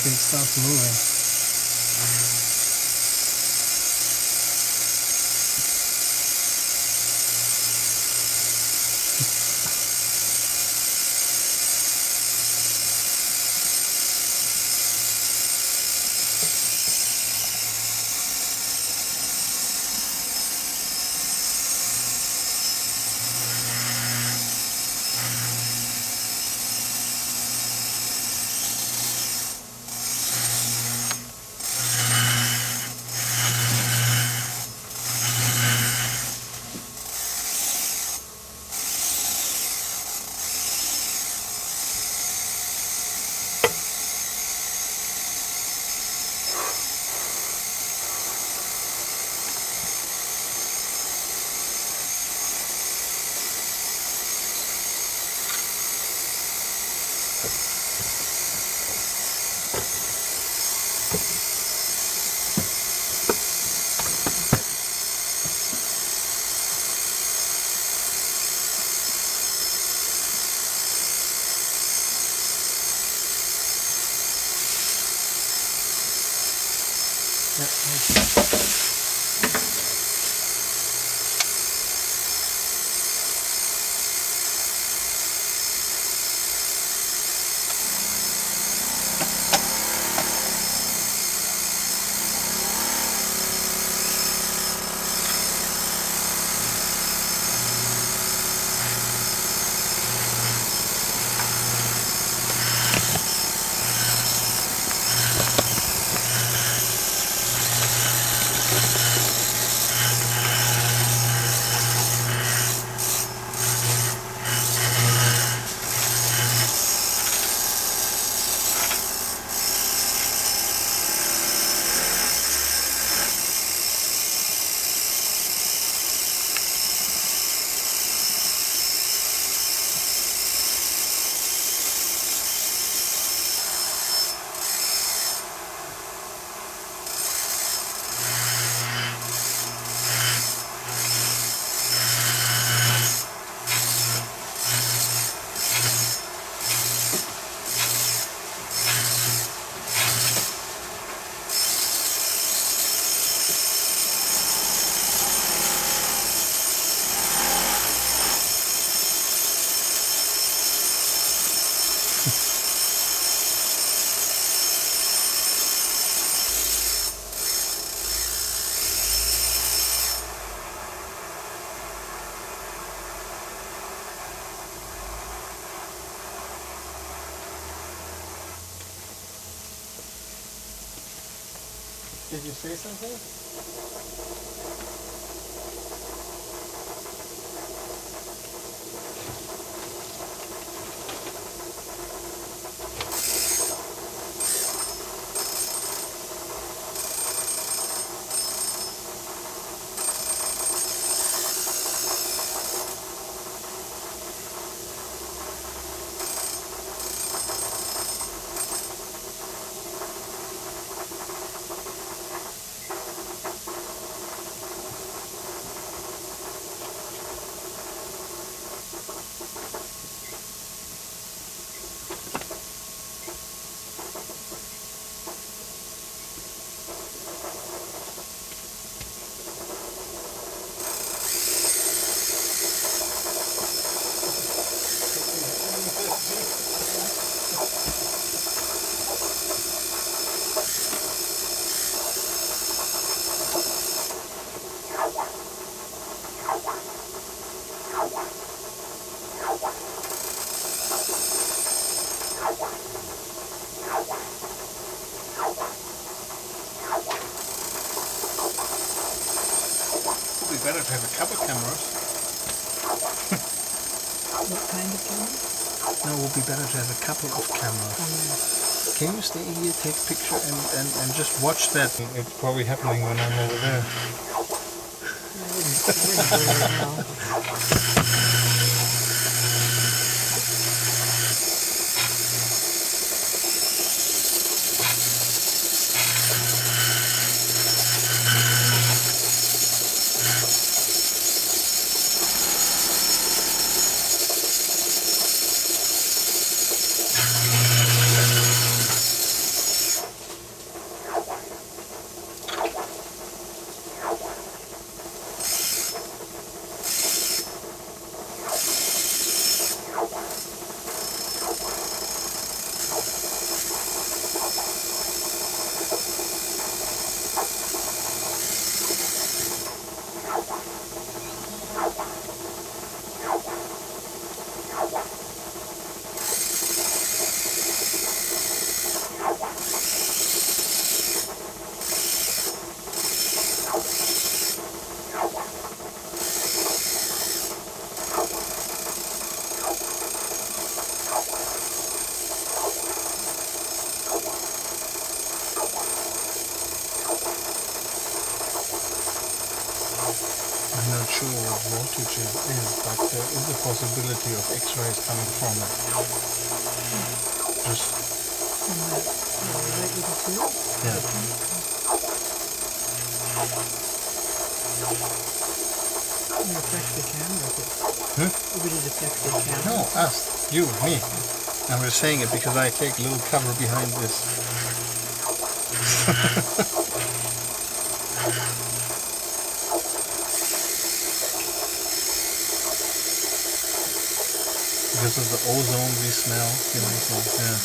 thing starts moving. Did you say something? Better to have a couple cameras. What kind of camera? No, it would be better to have a couple of cameras. Oh, Can you stay here, take a picture and just watch that? It's probably happening when I'm over there. I wouldn't do it now. not sure what voltage it is, but there is a possibility of X-rays coming from it. Just From that right with the tube? yeah. It would affect the camera if Hmm? would it affect the camera? No, us, you, me. I'm just saying it because I take a little cover behind this. Because of the ozone we smell, you know, so yeah.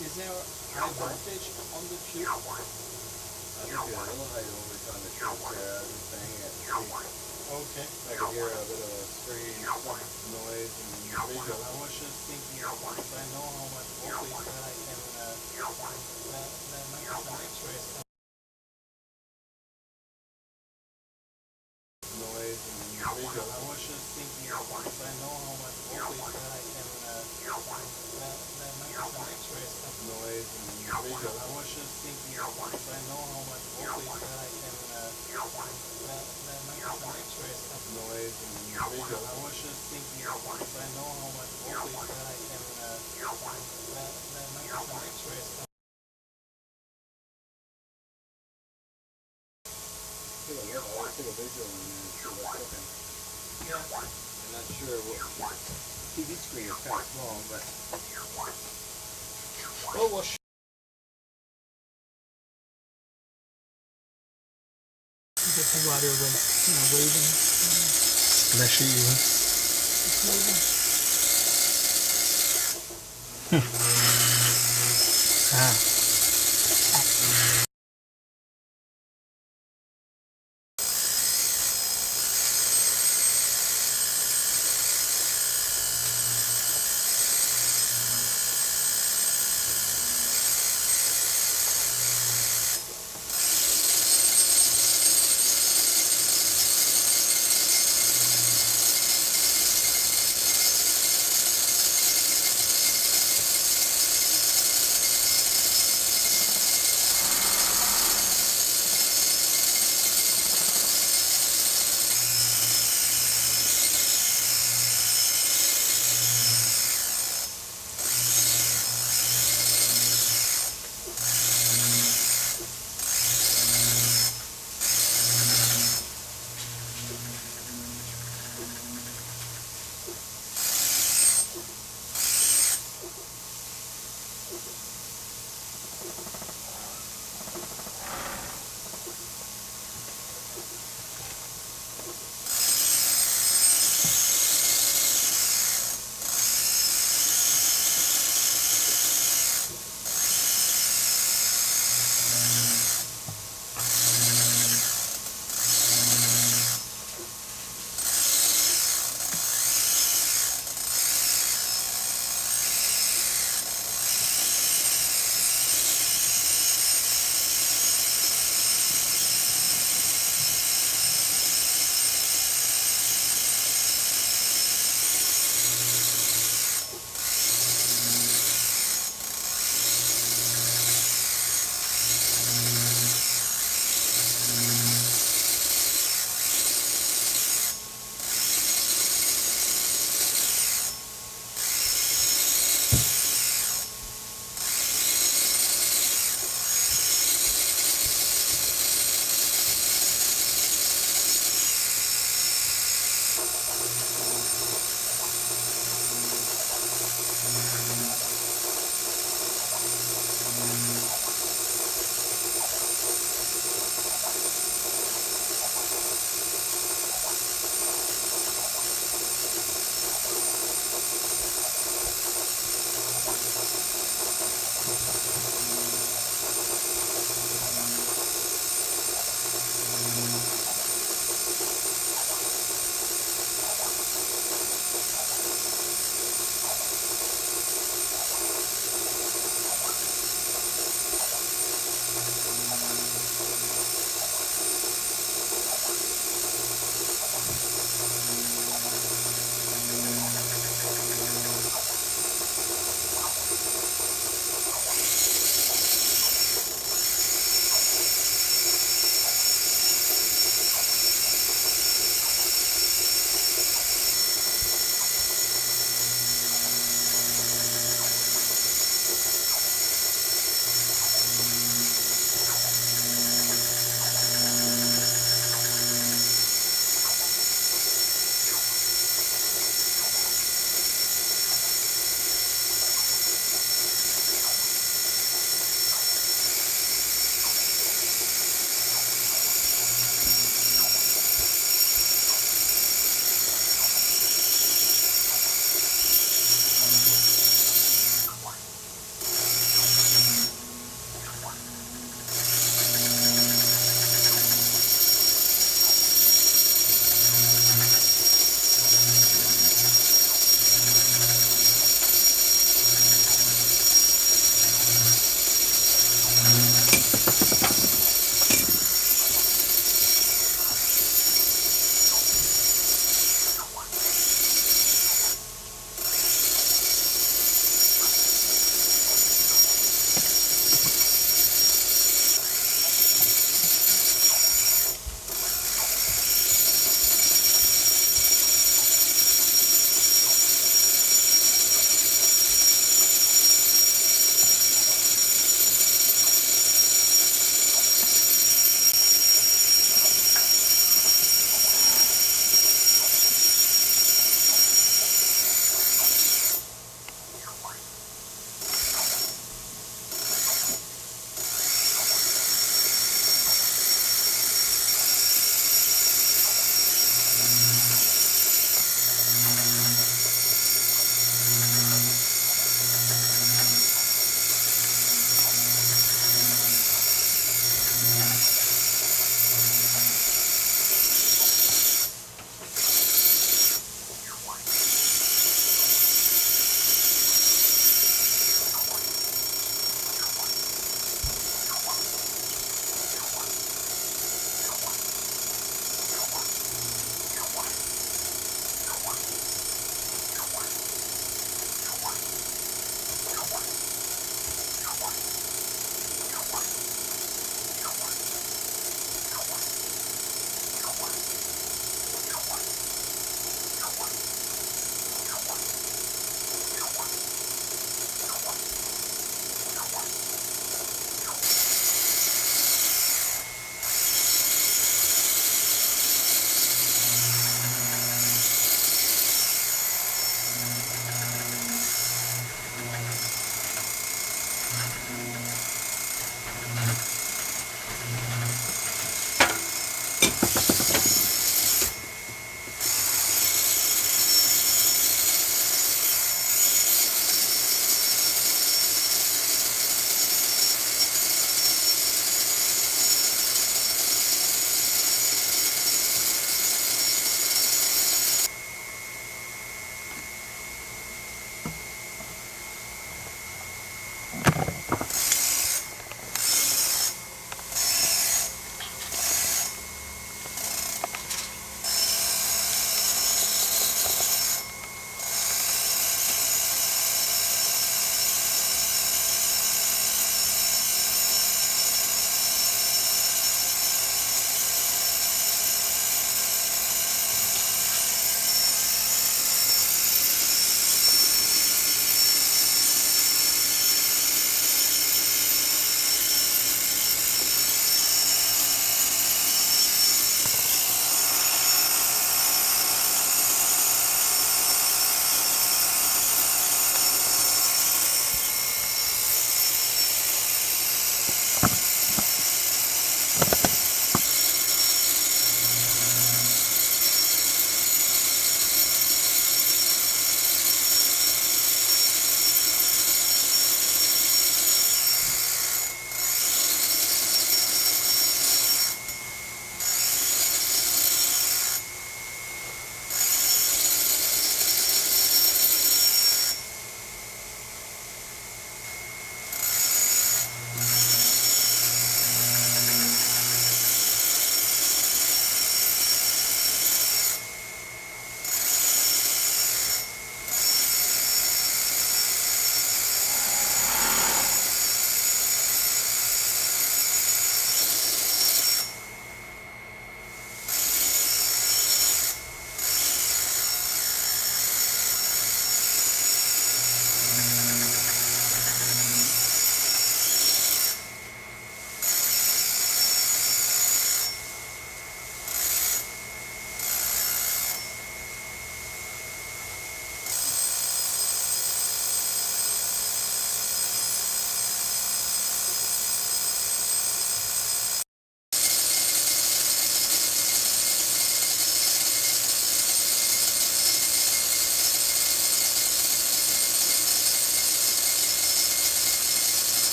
Is there high voltage on the tube? I think there's a little high voltage on the tube there. I was just saying it. Okay. I could hear a bit of a strange noise and visual. I was just thinking, if I know how much voltage, then I can make some X-rays. Noise and visual. I was just thinking, if I know how much voltage, then I can make some X-rays. Noise and visual. I was just thinking, if I know how much voltage, then I can make some X-rays. Noise and visual. I was just thinking, if I know how much voltage, then I can make some X-rays. I'll take a visual in there and see what's cooking. Yeah. I'm not sure what TV screen is kind of small, but Oh, well, That the water was, waving. splashy even. It's waving. Ah.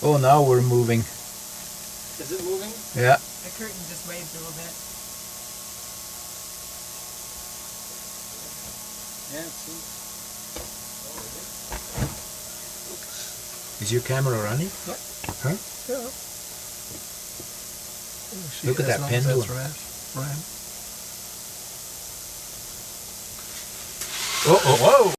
Oh, now we're moving. Is it moving? Yeah. The curtain just waved a little bit. Yeah, it seems. Is your camera running? Yeah. Huh? Yeah. Look at that pendulum. Right. Oh, oh, whoa!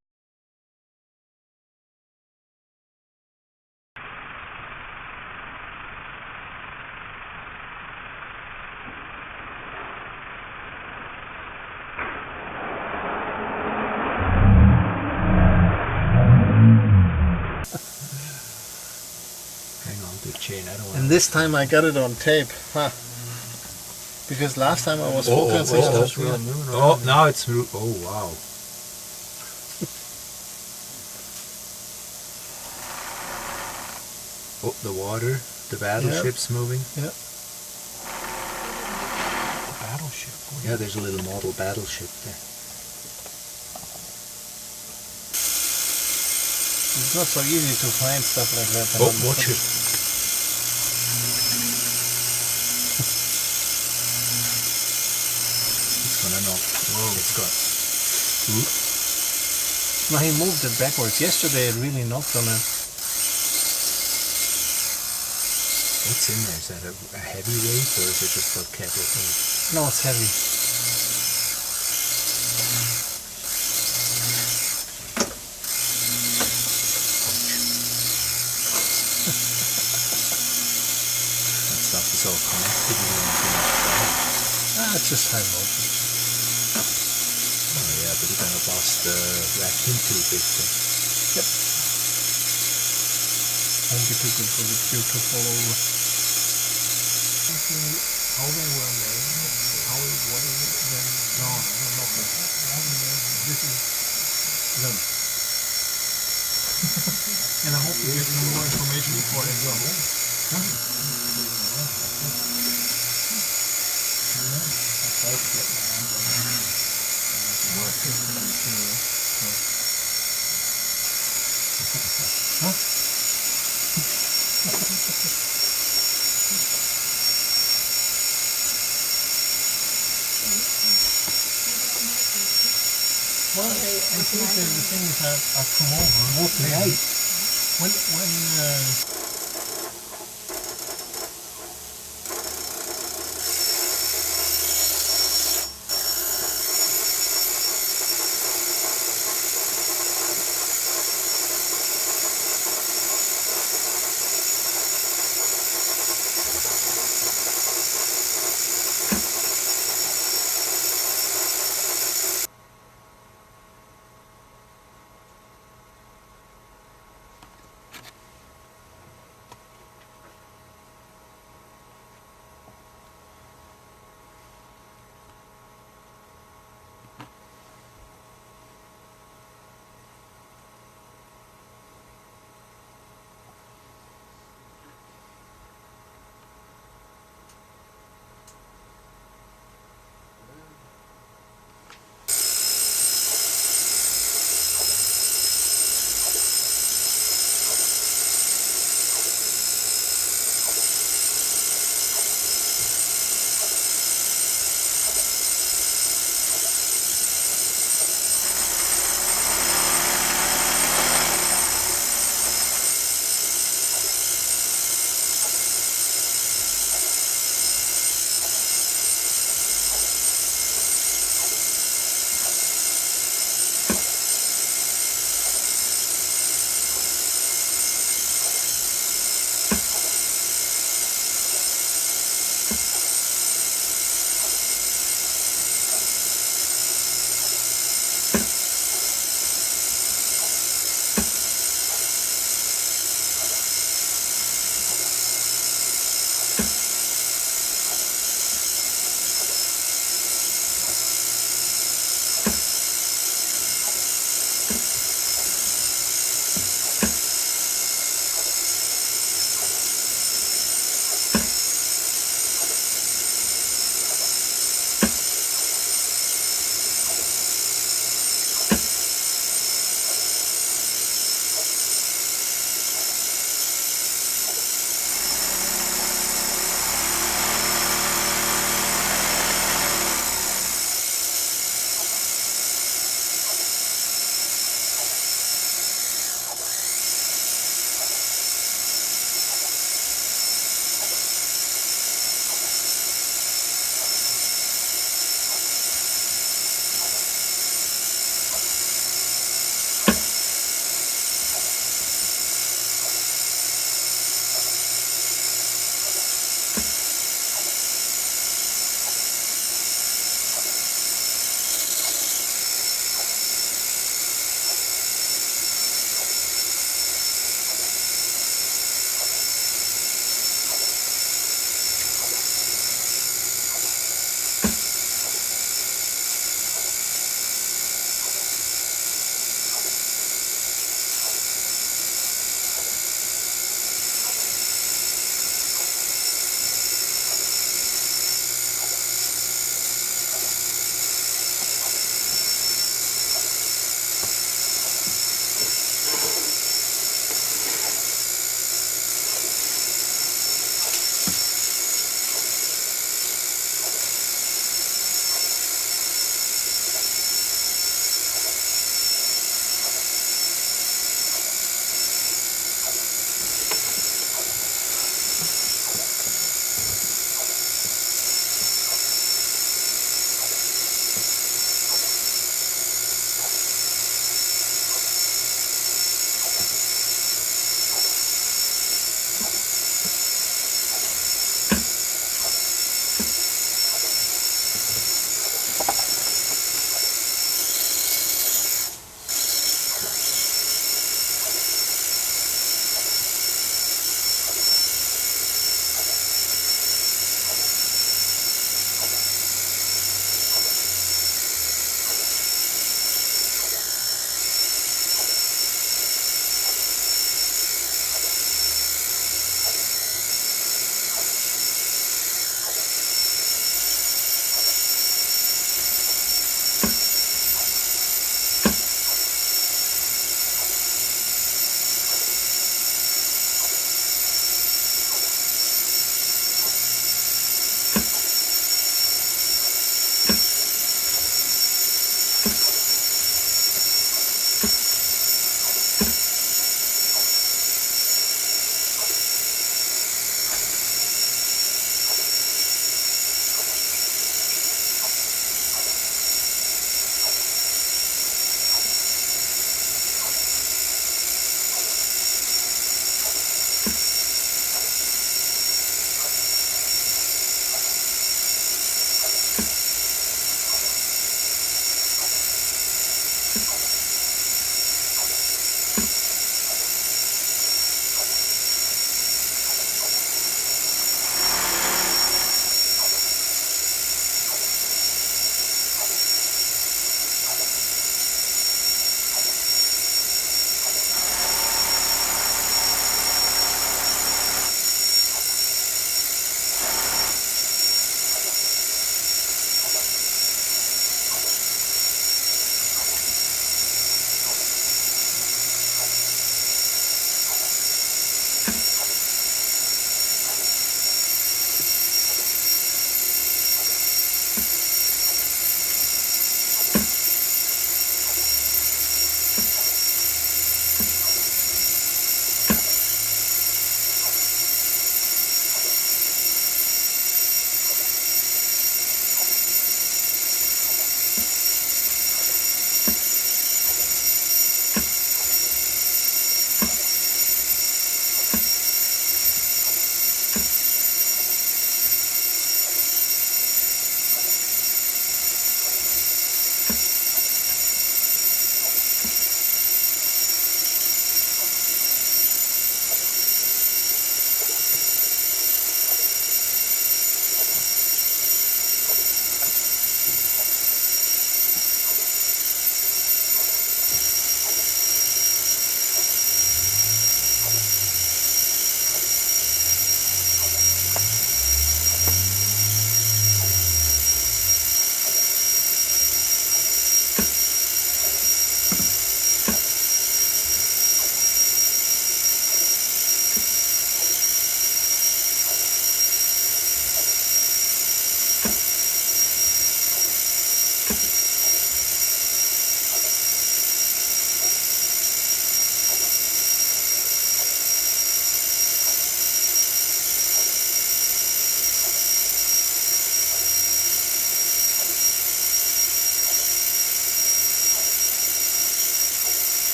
Hang on to the chain. I don't want. And this time I got it on tape. Huh. Because last time I was focusing on oh, the real moon. oh, now it's. Oh, wow. Oh, the water. The battleship's moving. Yeah. Battleship. Yeah, there's a little model battleship there. It's not so easy to find stuff like that. Oh, watch it. It's gonna knock. Whoa. It's got. Ooh. No, he moved it backwards. Yesterday it really knocked on it. What's in there? Is that a heavy weight or is it just a kettle? Oh. No, it's heavy. That stuff is all connected. You don't too much power. It's just high voltage. Oh yeah, but you're gonna bust the vacuum tube if Yep. Won't be too good for the tube to fall over. How they were made, how it was, then no, I don't know. This is them. And I hope you get some more information before they go. Well, I think the thing is I'll come over. Okay. When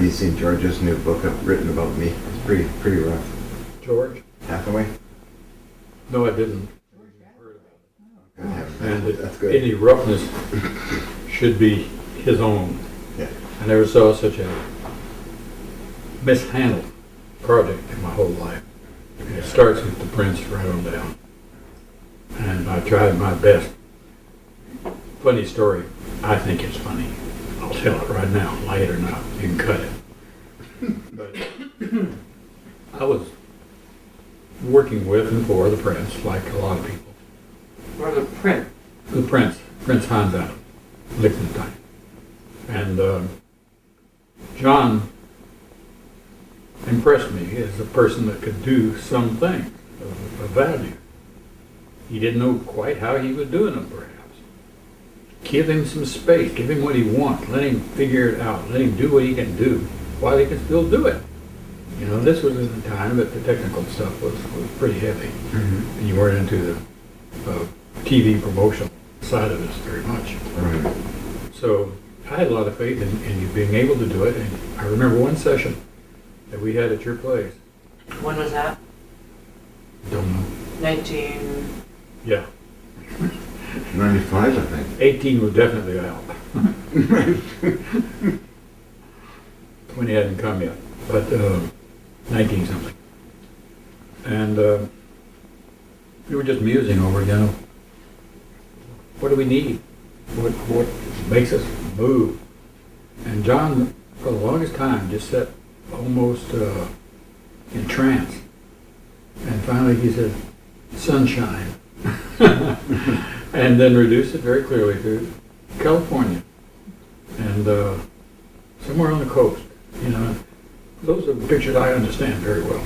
You seen George's new book written about me? It's pretty rough. George? Hathaway? No, I didn't. Good heavens. And That's good. any roughness should be his own. Yeah. I never saw such a mishandled project in my whole life. And it starts with the Prince right on down. And I tried my best. Funny story. I think it's funny. I'll tell it right now, like it or not. You can cut it. But I was working with and for the Prince, like a lot of people. Or the print. The Prince, Prince Hans Adam, Liechtenstein. And John impressed me as a person that could do some things of value. He didn't know quite how he was doing them, perhaps. Give him some space, give him what he wants, let him figure it out, let him do what he can do while he can still do it. You know, this was at the time that the technical stuff was pretty heavy. Mm-hmm. And you weren't into the TV promotional side of this very much. Right. So I had a lot of faith in you being able to do it. And I remember one session that we had at your place. When was that? Don't know. 19... Yeah. 95, I think. 18 was definitely out. 20 hadn't come yet, but 19 something. And we were just musing over, you know, what do we need? What makes us move? And John, for the longest time, just sat almost in trance. And finally he said, sunshine. And then reduced it very clearly to California. And somewhere on the coast, you know. Those are pictures I understand very well.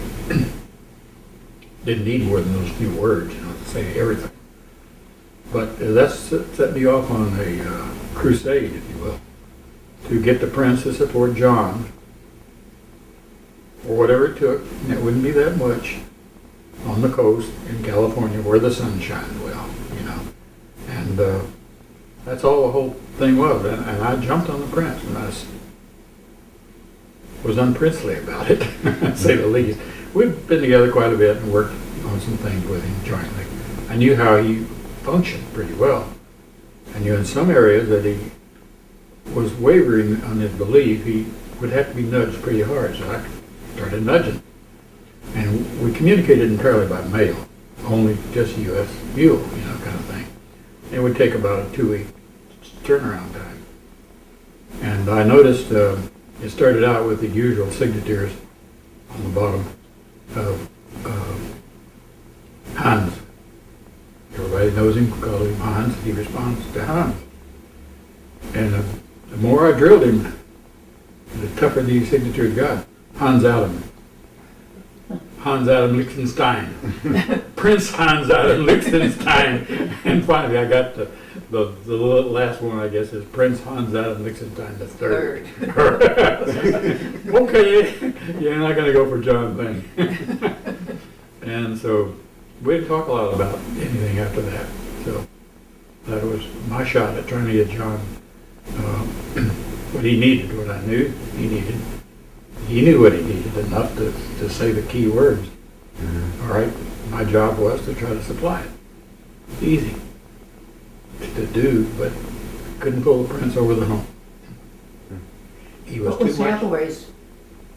Didn't need more than those few words, you know, to say everything. But that set me off on a crusade, if you will, to get the Prince to support John, or whatever it took, and it wouldn't be that much, on the coast in California where the sun shines well, you know. And that's all the whole thing was. And I jumped on the Prince, and I was unprincely about it, to say the least. We've been together quite a bit and worked on some things with him jointly. I knew how he functioned pretty well. I knew in some areas that he was wavering on his belief. He would have to be nudged pretty hard, so I started nudging. And we communicated entirely by mail, only just U.S. fuel, you know, kind of thing. It would take about a 2-week turnaround time. And I noticed it started out with the usual signatures on the bottom of Hans. Everybody knows him, calls him Hans. He responds to Hans. And the more I drilled him, the tougher these signatures got. Hans Adam. Hans Adam Liechtenstein. Prince Hans Adam Liechtenstein. And finally I got the last one, I guess, is Prince Hans Adam Liechtenstein III. Okay, you're not going to go for John then. And so we didn't talk a lot about anything after that. So that was my shot at trying to get John what he needed, what I knew he needed. He knew what he needed enough to say the key words. Mm-hmm. All right, my job was to try to supply it. Easy to do, but couldn't pull the Prince over the hump. He was What was too much. Hathaway's?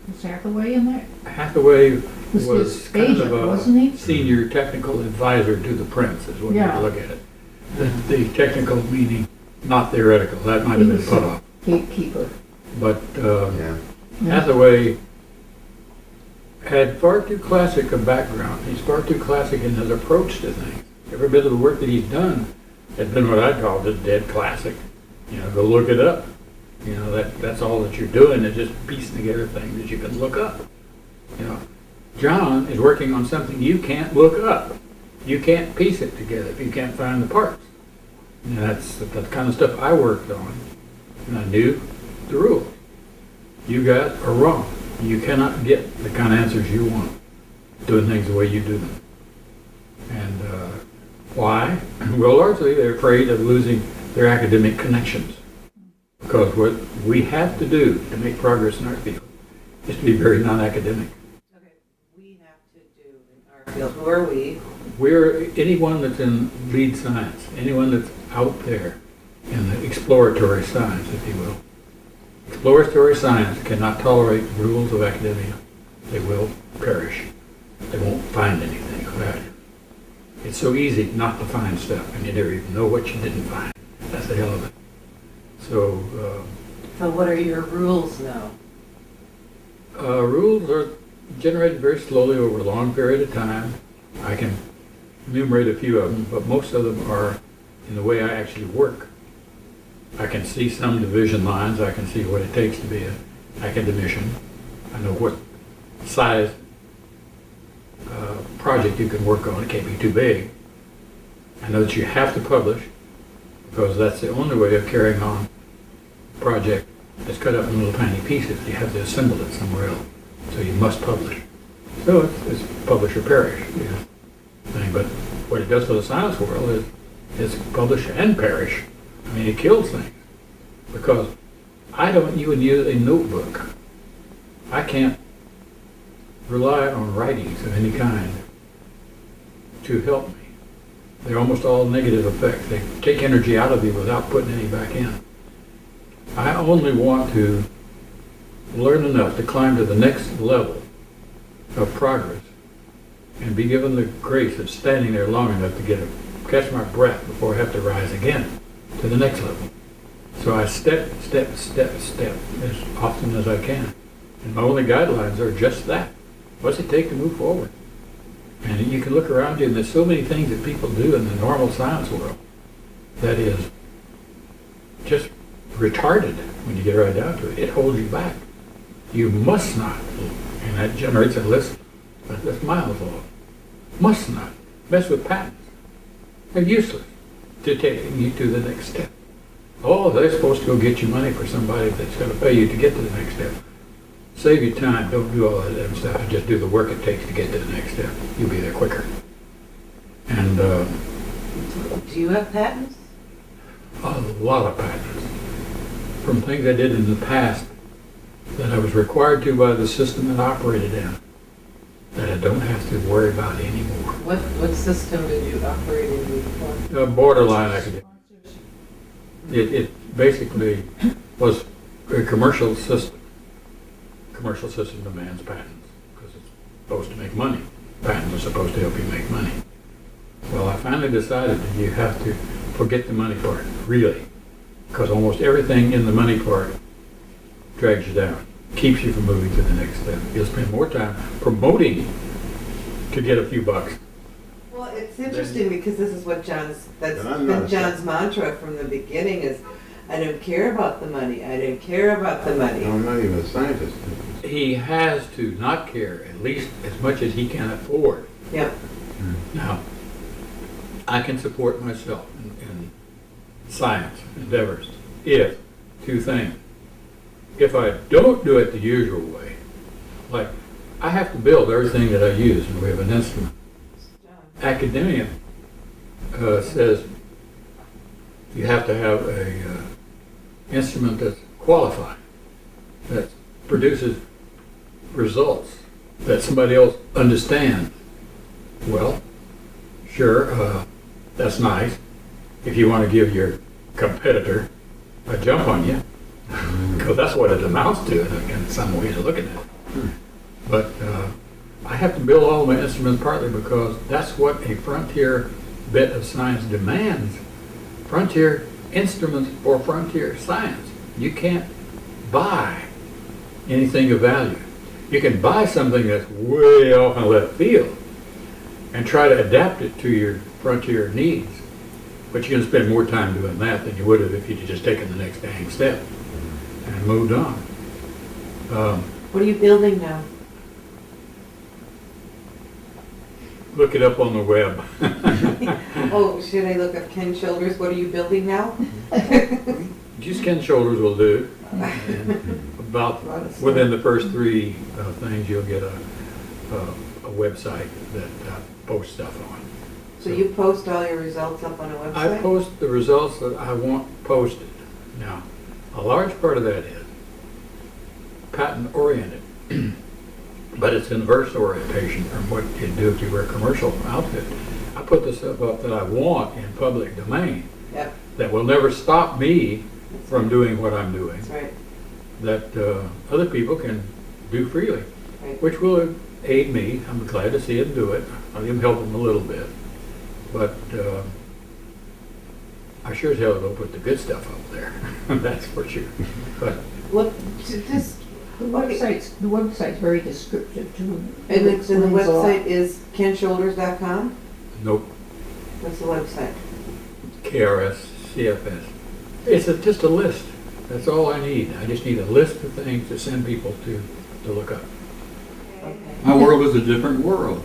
Was Hathaway in there? Hathaway Was was his kind agent, of a wasn't he? senior technical advisor to the Prince, is one Yeah. way to look at it. The technical meaning, not theoretical. That might have been put off. Gatekeeper. But Yeah. Hathaway had far too classic a background. He's far too classic in his approach to things. Every bit of the work that he's done has been what I call just dead classic. You know, go look it up. You know, that's all that you're doing is just piecing together things that you can look up. You know, John is working on something you can't look up. You can't piece it together if you can't find the parts. And that's the kind of stuff I worked on. And I knew the rule. You guys are wrong. You cannot get the kind of answers you want doing things the way you do them. And why? Well, largely they're afraid of losing their academic connections. Because what we have to do to make progress in our field is to be very non-academic. Okay, we have to do in our field. Who are we? We're anyone that's in lead science, anyone that's out there in the exploratory science, if you will. Exploratory science cannot tolerate the rules of academia. They will perish. They won't find anything of value. It's so easy not to find stuff, and you never even know what you didn't find. That's the hell of it. So, So what are your rules now? rules are generated very slowly over a long period of time. I can enumerate a few of them, but most of them are in the way I actually work. I can see some division lines. I can see what it takes to be an academician. I know what size project you can work on. It can't be too big. I know that you have to publish because that's the only way of carrying on a project that's cut up in little tiny pieces. You have to assemble it somewhere else. So you must publish. So it's publish or perish. Thing. But what it does for the science world is publish and perish. I mean, it kills things because I don't even use a notebook. I can't rely on writings of any kind to help me. They're almost all negative effects. They take energy out of you without putting any back in. I only want to learn enough to climb to the next level of progress and be given the grace of standing there long enough to catch my breath before I have to rise again to the next level. So I step as often as I can. And my only guidelines are just that. What's it take to move forward? And you can look around you and there's so many things that people do in the normal science world that is just retarded when you get right down to it. It holds you back. You must not, and that generates a list that's miles long. Must not mess with patents. They're useless to take you to the next step. Oh, they're supposed to go get you money for somebody that's going to pay you to get to the next step. Save your time. Don't do all that other stuff and just do the work it takes to get to the next step. You'll be there quicker. And Do you have patents? a lot of patents from things I did in the past that I was required to by the system that I operated in that I don't have to worry about anymore. What system did you operate in before? Borderline academic. It basically was a commercial system. Commercial system demands patents because it's supposed to make money. Patents are supposed to help you make money. Well, I finally decided that you have to forget the money part, really, because almost everything in the money part drags you down, keeps you from moving to the next step. You'll spend more time promoting to get a few bucks. Well, it's interesting because this is what that's And I'm not been a John's mantra from the beginning is, I don't care about the money, I don't care about the money. No, I'm not even a scientist. He has to not care at least as much as he can afford. Yep. Now, I can support myself in science endeavors if two things. If I don't do it the usual way, like I have to build everything that I use in the way of an instrument. Academia says you have to have a instrument that's qualified, that produces results that somebody else understands. Well, sure, that's nice. If you want to give your competitor a jump on you, because that's what it amounts to in some ways of looking at it. But I have to build all my instruments partly because that's what a frontier bit of science demands. Frontier instruments for frontier science. You can't buy anything of value. You can buy something that's way off in left field and try to adapt it to your frontier needs. But you're going to spend more time doing that than you would have if you'd just taken the next dang step and moved on. What are you building now? Look it up on the web. Oh, should I look up Ken Childers? What are you building now? Just Ken Shoulders will do. And about within the first three things, you'll get a website that posts stuff on. So you post all your results up on a website? I post the results that I want posted. Now, A large part of that is patent oriented, but it's inverse orientation from what you'd do if you were a commercial outfit. I put the stuff up that I want in public domain. Yep, That will never stop me from doing what I'm doing. that's right. That other people can do freely, Right. which will aid me. I'm glad to see them do it. I'll even help them a little bit. But I sure as hell will put the good stuff up there. That's for sure. But What, just, The website's very descriptive too. and It the explains a lot. website is kenshoulders.com? nope, What's the website? KRS, CFS. It's just a list. That's all I need. I just need a list of things to send people to look up. Okay. My world is a different world.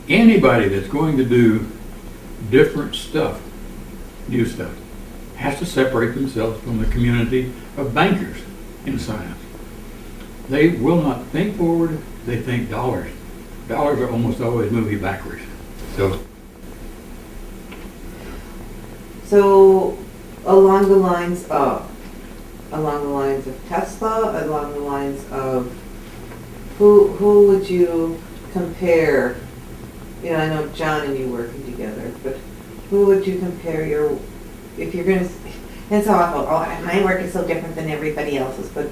Anybody that's going to do different stuff, new stuff, has to separate themselves from the community of bankers in science. They will not think forward, they think dollars. Dollars are almost always moving backwards. So, along the lines of Tesla, along the lines of, who would you compare? You know, I know John and you working together, but who would you compare if you're gonna, it's awful, my work is so different than everybody else's, but.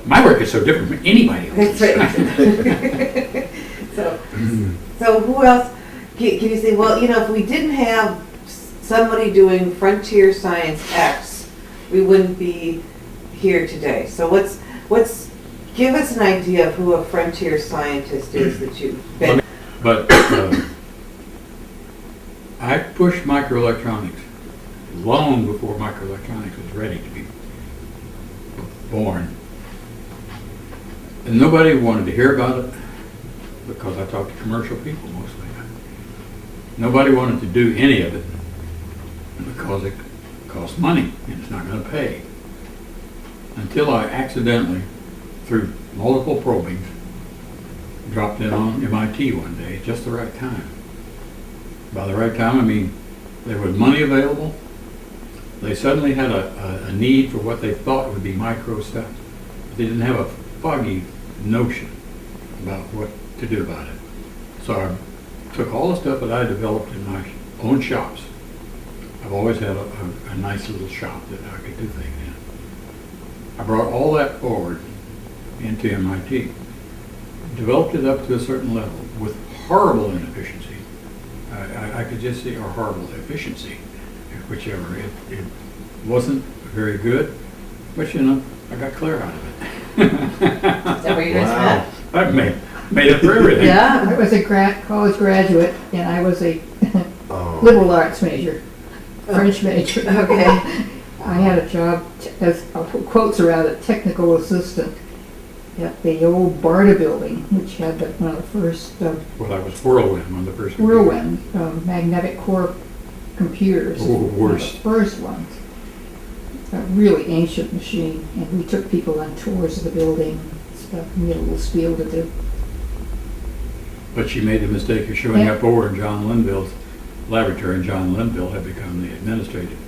My work is so different from anybody else's. That's right. So who else, can you say, well, you know, if we didn't have somebody doing frontier science X, we wouldn't be here today. So give us an idea of who a frontier scientist is that you've been. But I pushed microelectronics long before microelectronics was ready to be born. And nobody wanted to hear about it because I talked to commercial people mostly. Nobody wanted to do any of it because it costs money and it's not going to pay. Until I accidentally, through multiple probings, dropped in on MIT one day at just the right time. By the right time, I mean there was money available. They suddenly had a need for what they thought would be micro stuff. They didn't have a foggy notion about what to do about it. So I took all the stuff that I developed in my own shops. I've always had a nice little shop that I could do things in. I brought all that forward into MIT, developed it up to a certain level with horrible inefficiency. I could just see our horrible efficiency, whichever. It wasn't very good, but you know, I got clear out of it. Is that where you guys met? I've made it for everything. Yeah. I was a college graduate and I was a Oh. liberal arts major, French major. Okay. I had a job as, I'll put quotes around it, technical assistant at the old Barta building, which had one of the first Well, that was Whirlwind, one of the first. Whirlwind magnetic core computers. Oh, One of worse. the first ones. A really ancient machine, and we took people on tours of the building, stuff, and we had a little spiel to do. But she made the mistake of showing up over in John Linville's laboratory, and John Linville had become the administrative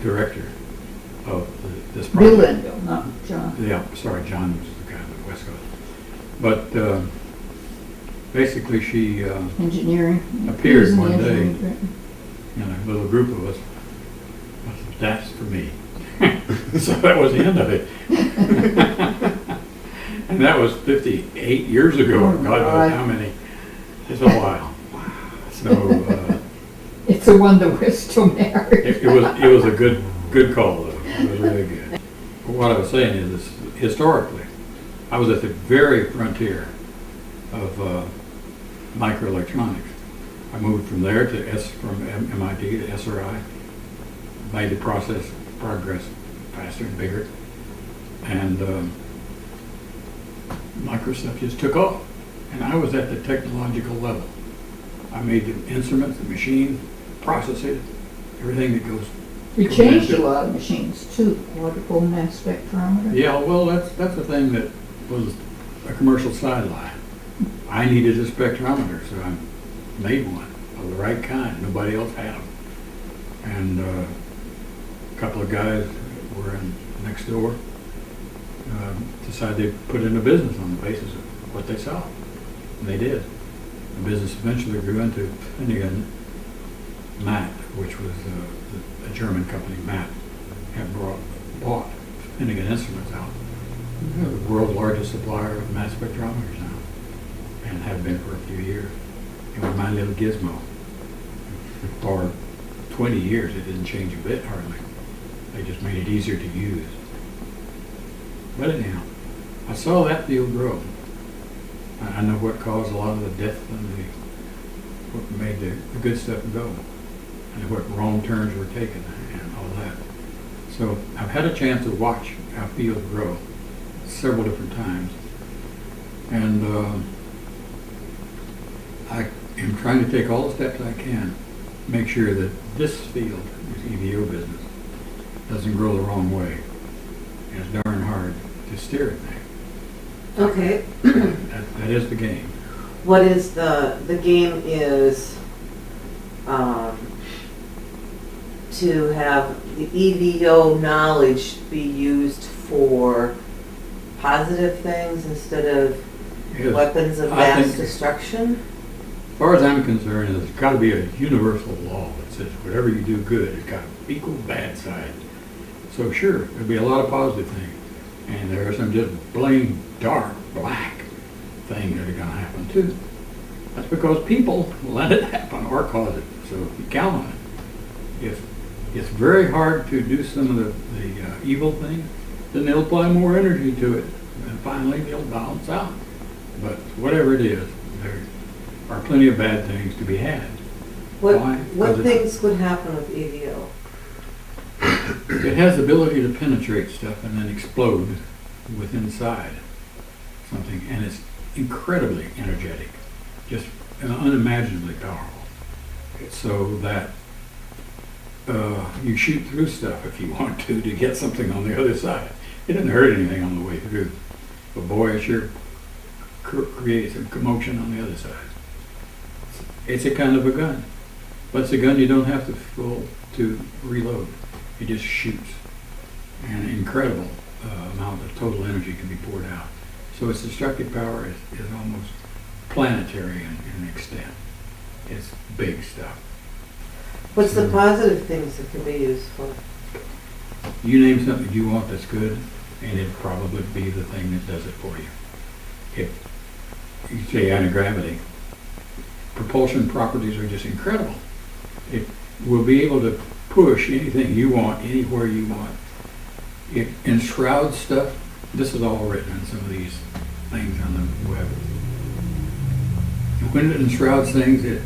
director of this project. Bill Linville, not John. Yeah, sorry, John was the guy on the West Coast. But basically she Engineering. appeared He was in one the day engineering. in a little group of us. I said, that's for me. So that was the end of it. And that was 58 years ago. Oh, God God. knows how many. It's a while. So It's a wonder we're still married. it was a good call though. It was really good. But what I was saying is historically, I was at the very frontier of microelectronics. I moved from there to from MIT to SRI, made the process progress faster and bigger, and micro stuff just took off. And I was at the technological level. I made the instruments, the machine, process it, everything that goes. We changed a lot of machines too, quadruple mass spectrometer. Yeah, well, that's the thing that was a commercial sideline. I needed a spectrometer, so I made one of the right kind. Nobody else had them. And couple of guys that were in next door decided they'd put in a business on the basis of what they saw. And they did. The business eventually grew into Finnegan Matt, which was a German company. Matt had bought Finnegan Instruments out. They're the world's largest supplier of mass spectrometers now, and have been for a few years. It was my little gizmo. For 20 years, it didn't change a bit hardly. They just made it easier to use. But anyhow, I saw that field grow. I know what caused a lot of the death and what made the good stuff go, and what wrong turns were taken and all that. So I've had a chance to watch our field grow several different times, and I am trying to take all the steps I can, make sure that this field, this EVO business, doesn't grow the wrong way. And it's darn hard to steer it there. Okay. That is the game. What is the game is to have the EVO knowledge be used for positive things instead of Yes. weapons of I mass think- destruction? As far as I'm concerned, there's got to be a universal law that says whatever you do good, it's got equal bad side. So sure, there'll be a lot of positive things, and there are some just plain dark, black things that are going to happen too. That's because people let it happen or cause it, so you count on it. If it's very hard to do some of the evil things, then they'll apply more energy to it, and finally they'll balance out. But whatever it is, there are plenty of bad things to be had. What Why? what Because things would happen with EVO? it has the ability to penetrate stuff and then explode within inside something, and it's incredibly energetic, just unimaginably powerful. It's so that you shoot through stuff if you want to get something on the other side. It doesn't hurt anything on the way through, but boy, it sure creates a commotion on the other side. It's a kind of a gun, but it's a gun you don't have to reload. It just shoots, and an incredible amount of total energy can be poured out. So its destructive power is almost planetary in extent. It's big stuff. What's the positive things that can be used for? You name something you want that's good, and it'd probably be the thing that does it for you. If you say anti-gravity, propulsion properties are just incredible. It will be able to push anything you want, anywhere you want. It enshrouds stuff. This is all written in some of these things on the web. And when it enshrouds things, it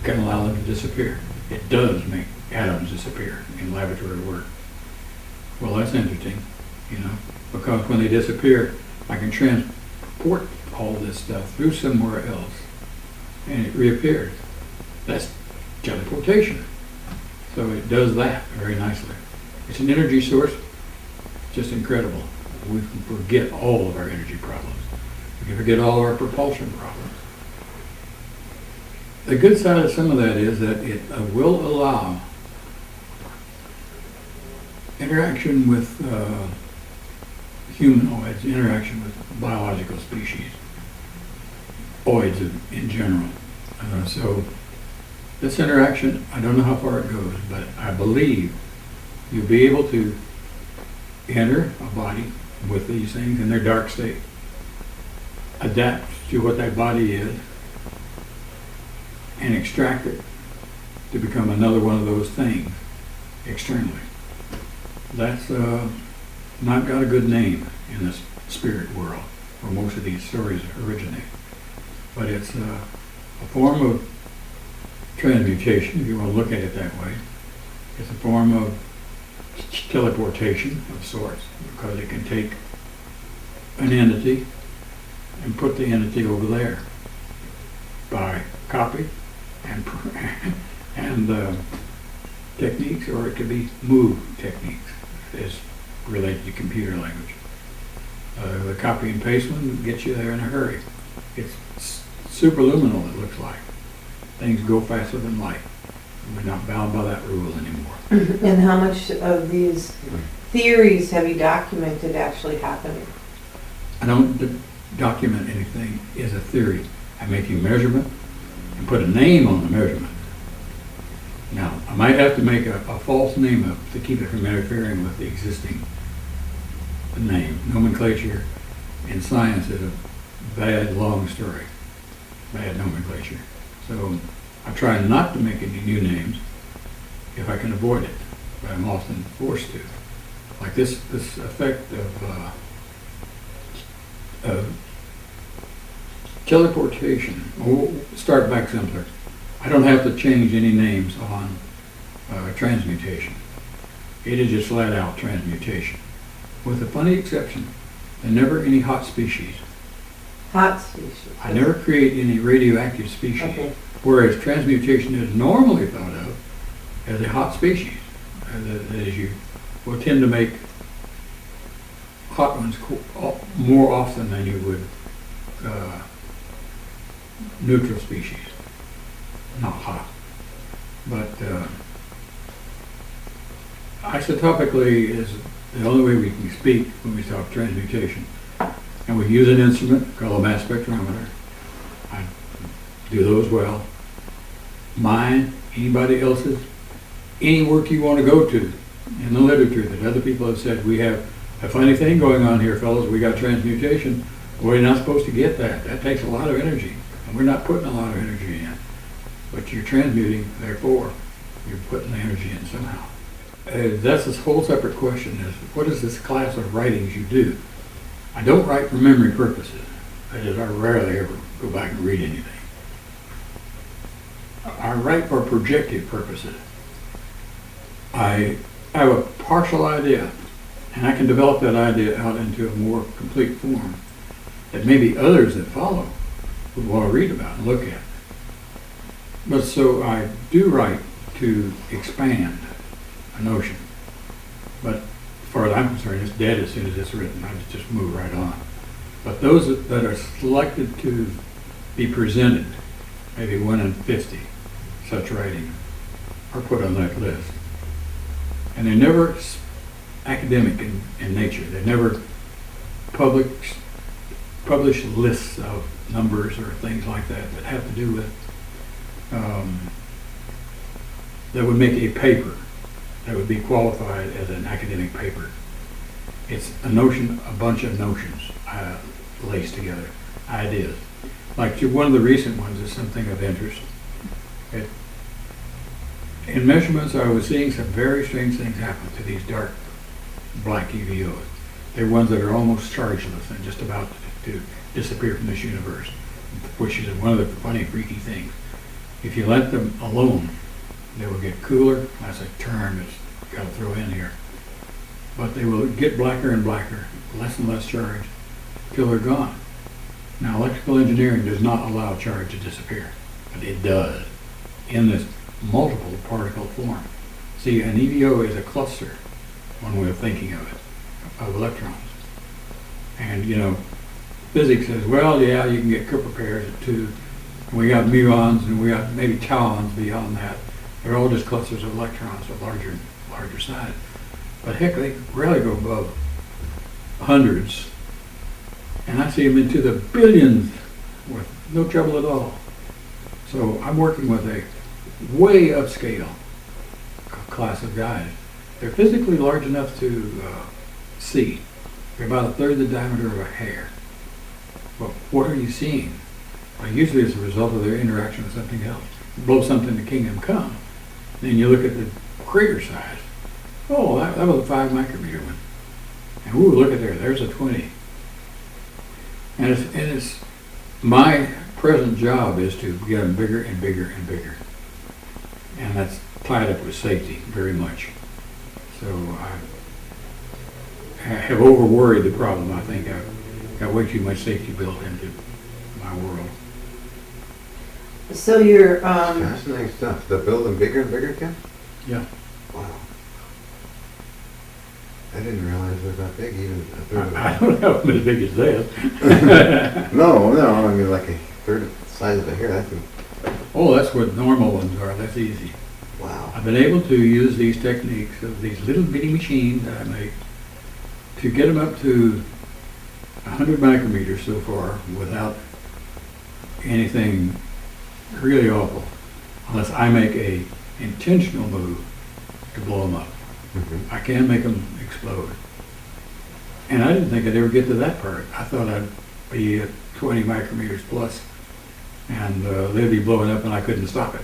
can allow them to disappear. It does make atoms disappear in laboratory work. Well, that's interesting, because when they disappear, I can transport all this stuff through somewhere else, and it reappears. That's teleportation. So it does that very nicely. It's an energy source, just incredible. We can forget all of our energy problems. We can forget all our propulsion problems. The good side of some of that is that it will allow interaction with humanoids, interaction with biological species, oids in general. So this interaction, I don't know how far it goes, but I believe you'll be able to enter a body with these things in their dark state, adapt to what that body is, and extract it to become another one of those things externally. That's not got a good name in this spirit world where most of these stories originate. But it's a form of transmutation, if you want to look at it that way. It's a form of teleportation of sorts, because it can take an entity and put the entity over there by copy and techniques, or it could be move techniques, as related to computer language. The copy and paste one gets you there in a hurry. It's superluminal, it looks like. Things go faster than light. We're not bound by that rule anymore. And how much of these theories have you documented actually happening? I don't document anything as a theory. I make a measurement and put a name on the measurement. Now, I might have to make a false name up to keep it from interfering with the existing name. Nomenclature in science is a bad, long story. Bad nomenclature. So I try not to make any new names if I can avoid it, but I'm often forced to. Like this effect of teleportation. We'll start back simpler. I don't have to change any names on transmutation. It is just flat out transmutation. With a funny exception, there are never any hot species. Hot species. I never create any radioactive species. Okay. Whereas transmutation is normally thought of as a hot species. As you will tend to make hot ones more often than you would neutral species. Not hot. But isotopically is the only way we can speak when we talk transmutation. And we use an instrument called a mass spectrometer. I do those well. Mine, anybody else's, any work you want to go to in the literature that other people have said, we have a funny thing going on here, fellas, we got transmutation. Well, you're not supposed to get that. That takes a lot of energy. And we're not putting a lot of energy in. But you're transmuting, therefore, you're putting the energy in somehow. That's a whole separate question, is what is this class of writings you do? I don't write for memory purposes. That is, I rarely ever go back and read anything. I write for projective purposes. I have a partial idea, and I can develop that idea out into a more complete form that maybe others that follow would want to read about and look at. But so I do write to expand a notion. But as far as I'm concerned, it's dead as soon as it's written. I just move right on. But those that are selected to be presented, maybe 1 in 50 such writing, are put on that list. And they're never academic in nature. They never publish lists of numbers or things like that that have to do with, that would make a paper that would be qualified as an academic paper. It's a notion, a bunch of notions laced together, ideas. Like one of the recent ones is something of interest. In measurements, I was seeing some very strange things happen to these dark black EVOs. They're ones that are almost chargeless and just about to disappear from this universe, which is one of the funny, freaky things. If you let them alone, they will get cooler. That's a term that's got to throw in here. But they will get blacker and blacker, less and less charge, till they're gone. Now, electrical engineering does not allow charge to disappear, but it does in this multiple particle form. See, an EVO is a cluster, one way of thinking of it, of electrons. And, you know, physics says, well, yeah, you can get Cooper pairs at 2. And we got muons and we got maybe tauons beyond that. They're all just clusters of electrons of larger size. But heck, they rarely go above hundreds. And I see them into the billions with no trouble at all. So I'm working with a way upscale class of guys. They're physically large enough to see. They're about 1/3 the diameter of a hair. But what are you seeing? Well, usually it's a result of their interaction with something else. Blow something to kingdom come. Then you look at the crater size. Oh, that was a 5 micrometer one. And ooh, look at there, there's a 20. And it's my present job is to get them bigger and bigger and bigger. And that's tied up with safety very much. So I have over-worried the problem. I think I've got way too much safety built into my world. So you're, Fascinating stuff. They're building bigger and bigger, Ken? Yeah. Wow. I didn't realize it was that big, even a third of I don't have them as big as that. No, I mean like a third of the size of a hair. That's Oh, that's what normal ones are. That's easy. Wow. I've been able to use these techniques of these little bitty machines that I make to get them up to 100 micrometers so far without anything really awful, unless I make a intentional move to blow them up. Mhm. I can make them explode. And I didn't think I'd ever get to that part. I thought I'd be at 20 micrometers plus, and they'd be blowing up and I couldn't stop it.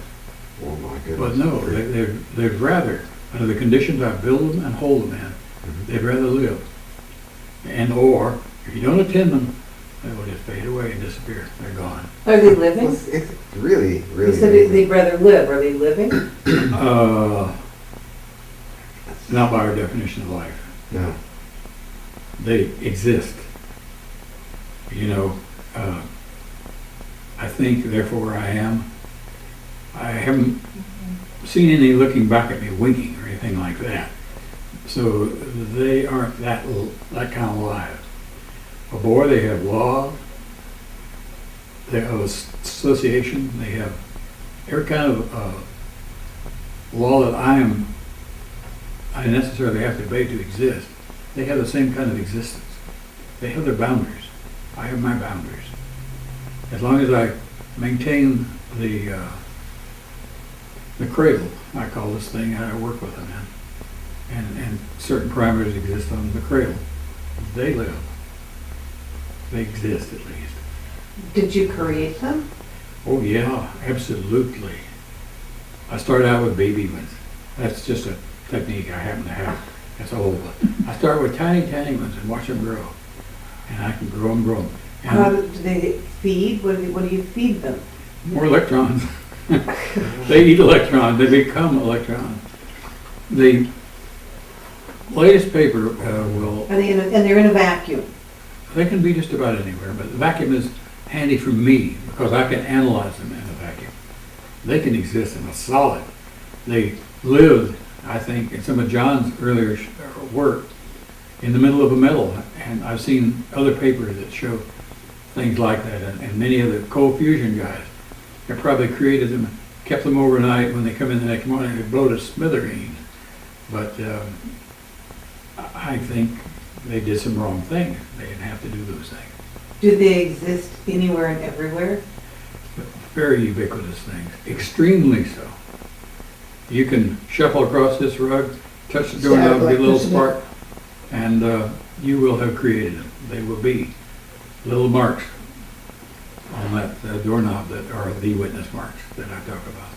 Oh my goodness. But no, they'd rather, under the conditions I build them and hold them in, Mhm. they'd rather live. And or, if you don't attend them, they will just fade away and disappear. They're gone. Are they living? It's really, really You said amazing. they'd rather live. Are they living? Not by our definition of life. No. They exist. You know, I think, therefore I am. I haven't seen any looking back at me winking or anything like that. So they aren't that kind of alive. But boy, they have law, they have association, they have every kind of law that I necessarily have to obey to exist. They have the same kind of existence. They have their boundaries. I have my boundaries. As long as I maintain the cradle, I call this thing, I work with them in, and certain parameters exist on the cradle. They live. They exist at least. Did you create them? Oh yeah, absolutely. I started out with baby ones. That's just a technique I happen to have. That's all. I start with tiny, tiny ones and watch them grow. And I can grow them, grow them. How And do they feed? What do you feed them? more electrons. They eat electrons. They become electrons. The latest paper will... Are they and they're in a vacuum? They can be just about anywhere, but the vacuum is handy for me because I can analyze them in a vacuum. They can exist in a solid. They lived, I think, in some of John's earlier work in the middle of a metal, and I've seen other papers that show things like that, and many of the cold fusion guys have probably created them, kept them overnight. When they come in the next morning, they blow to smithereens. But I think they did some wrong things. They didn't have to do those things. Do they exist anywhere and everywhere? Very ubiquitous things, extremely so. You can shuffle across this rug, touch the doorknob, get a little spark, and you will have created them. They will be little marks on that doorknob that are the witness marks that I talk about.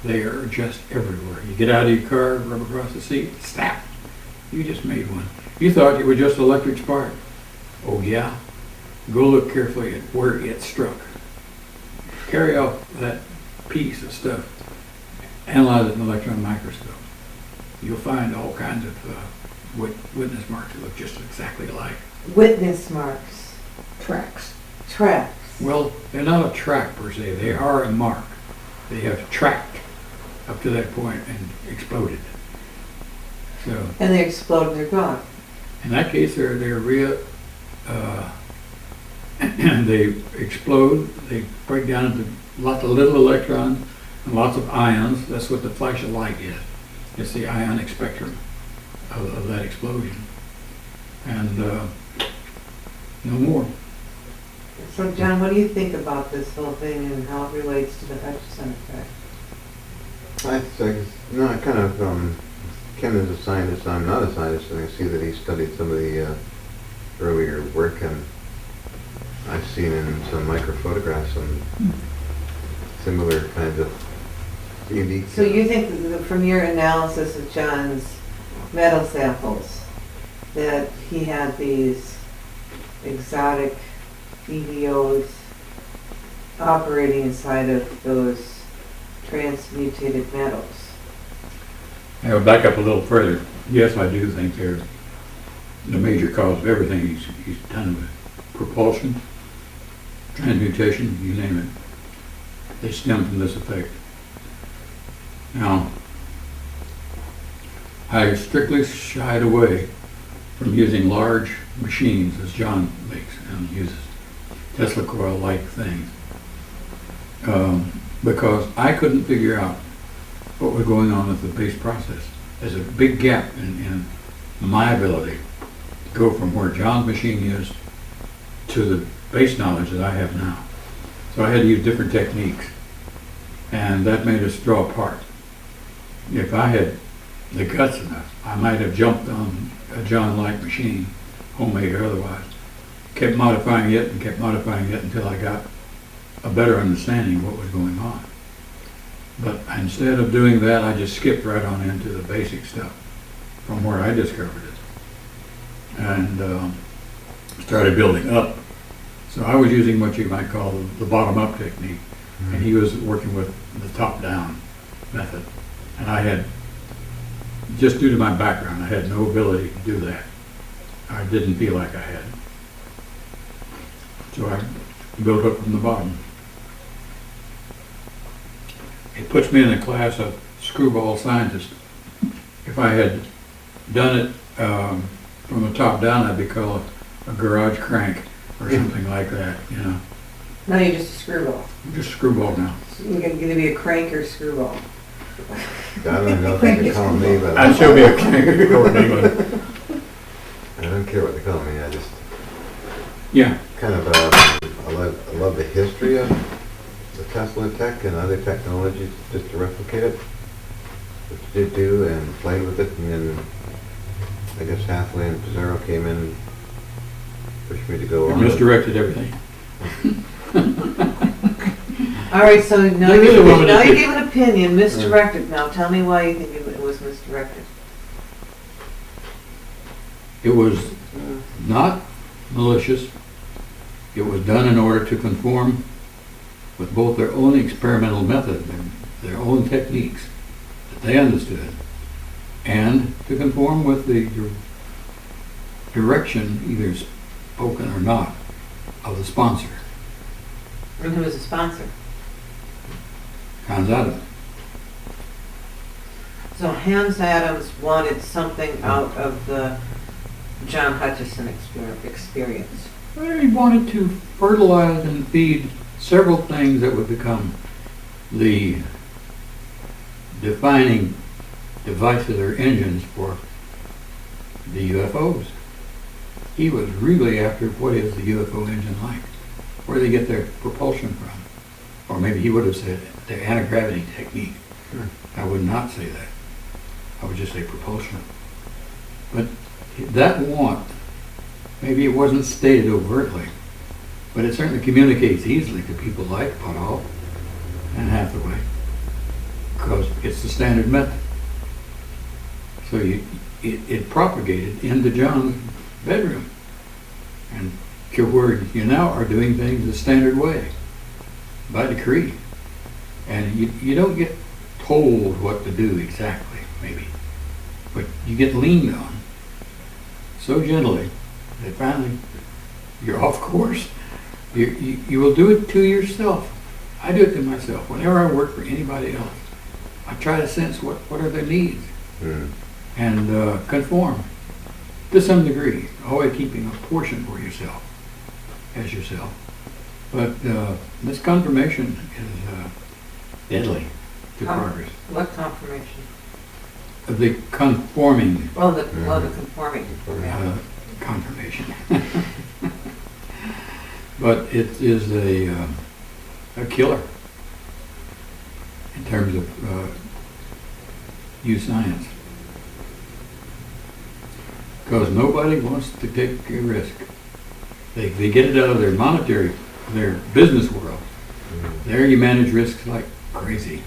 They are just everywhere. You get out of your car, rub across the seat, snap. You just made one. You thought you were just an electric spark. Oh yeah? Go look carefully at where it struck. Carry off that piece of stuff. Analyze it in an electron microscope. You'll find all kinds of witness marks that look just exactly alike. Witness marks. Tracks. Tracks. Well, they're not a track per se. They are a mark. They have tracked up to that point and exploded. So And they explode and they're gone. in that case, they're real. They explode. They break down into lots of little electrons and lots of ions. That's what the flash of light is. It's the ionic spectrum of that explosion. And no more. So John, what do you think about this whole thing and how it relates to the Hutchinson effect? I kind of, Ken is a scientist, I'm not a scientist, and I see that he studied some of the earlier work, and I've seen in some microphotographs some similar kinds of unique... So you think that from your analysis of John's metal samples that he had these exotic EVOs operating inside of those transmutated metals? I will back up a little further. Yes, I do think they're the major cause of everything he's done with propulsion, transmutation, you name it. They stem from this effect. Now, I strictly shied away from using large machines as John makes and uses, Tesla coil-like things, because I couldn't figure out what was going on with the base process. There's a big gap in my ability to go from where John's machine is to the base knowledge that I have now. So I had to use different techniques, and that made us draw apart. If I had the guts enough, I might have jumped on a John-like machine, homemade or otherwise, kept modifying it and kept modifying it until I got a better understanding of what was going on. But instead of doing that, I just skipped right on into the basic stuff from where I discovered it, and started building up. So I was using what you might call the bottom-up technique, and he was working with the top-down method. And I had, just due to my background, I had no ability to do that. I didn't feel like I had. So I built up from the bottom. It puts me in a class of screwball scientists. If I had done it from the top down, I'd be called a garage crank or something like that, you know. Now you're just a screwball. I'm just a screwball now. So you're going to be a crank or screwball. I don't know if they call me, but I'd still be a crank coordinator. I don't care what they call me. I just Yeah. kind of I love the history of the Tesla tech and other technologies just to replicate it, which I did do and played with it, and then I guess halfway and Pizarro came in, pushed me to go on. Misdirected everything. All right, so now They really wanted you to- gave an opinion, misdirected. Now tell me why you think it was misdirected. It was not malicious. It was done in order to conform with both their own experimental method and their own techniques that they understood, and to conform with the direction, either spoken or not, of the sponsor, And who was the sponsor? Hans Adam. So Hans Adams wanted something out of the John Hutchinson experience. Well, he wanted to fertilize and feed several things that would become the defining devices or engines for the UFOs. He was really after what is the UFO engine like, where they get their propulsion from. Or maybe he would have said their anti-gravity technique. I would not say that. I would just say propulsion. But that want, maybe it wasn't stated overtly, but it certainly communicates easily to people like Potall and Hathaway, because it's the standard method. So it propagated into John's bedroom, and where you now are doing things the standard way, by decree. And you don't get told what to do exactly, maybe, but you get leaned on so gently that finally you're off course. You will do it to yourself. I do it to myself. Whenever I work for anybody else, I try to sense what are their needs and conform to some degree, always keeping a portion for yourself as yourself. But this confirmation is deadly to progress. What confirmation? Of the conforming Oh, the conforming. confirmation. But it is a killer in terms of new science. Because nobody wants to take a risk. They get it out of their business world. There you manage risks like crazy.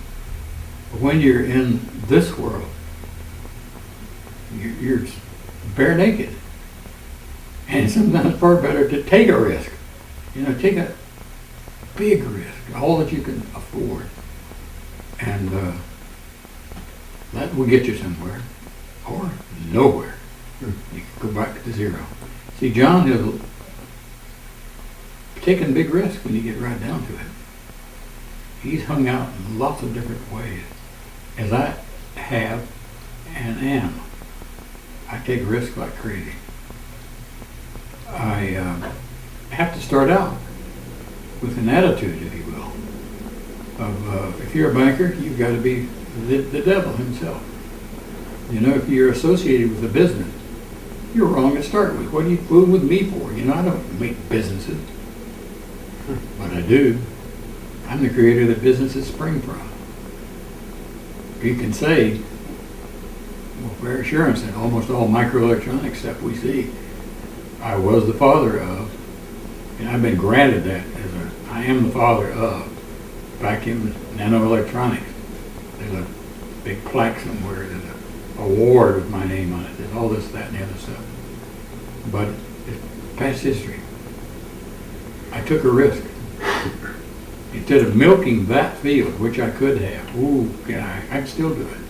But when you're in this world, you're bare naked. And sometimes it's far better to take a risk. You know, take a big risk, all that you can afford. And that will get you somewhere, or nowhere. You can go back to zero. See, John has taken big risks when you get right down to it. He's hung out in lots of different ways, as I have and am. I take risks like crazy. I have to start out with an attitude, if you will, of if you're a banker, you've got to be the devil himself. You know, if you're associated with a business, you're wrong to start with. What are you fooling with me for? You know, I don't make businesses. But I do. I'm the creator that businesses spring from. You can say, with fair assurance, that almost all microelectronic stuff we see, I was the father of, and I've been granted that I am the father of vacuum nanoelectronics. There's a big plaque somewhere, there's an award with my name on it, there's all this, that, and the other stuff. But it's past history. I took a risk. Instead of milking that field, which I could have, I'd still do it.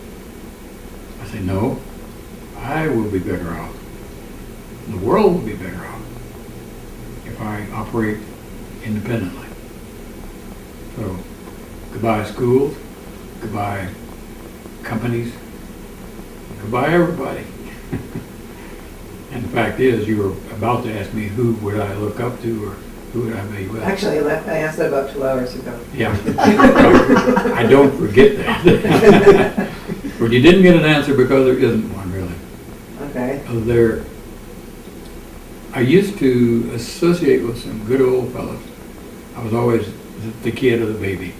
I say, no, I will be better off. The world will be better off if I operate independently. So, goodbye schools, goodbye companies, goodbye everybody. And the fact is, you were about to ask me who would I look up to or who would I be with. Actually, I asked that about 2 hours ago. Yeah. I don't forget that. But you didn't get an answer because there isn't one, really. Okay. I used to associate with some good old fellows. I was always the kid of the baby.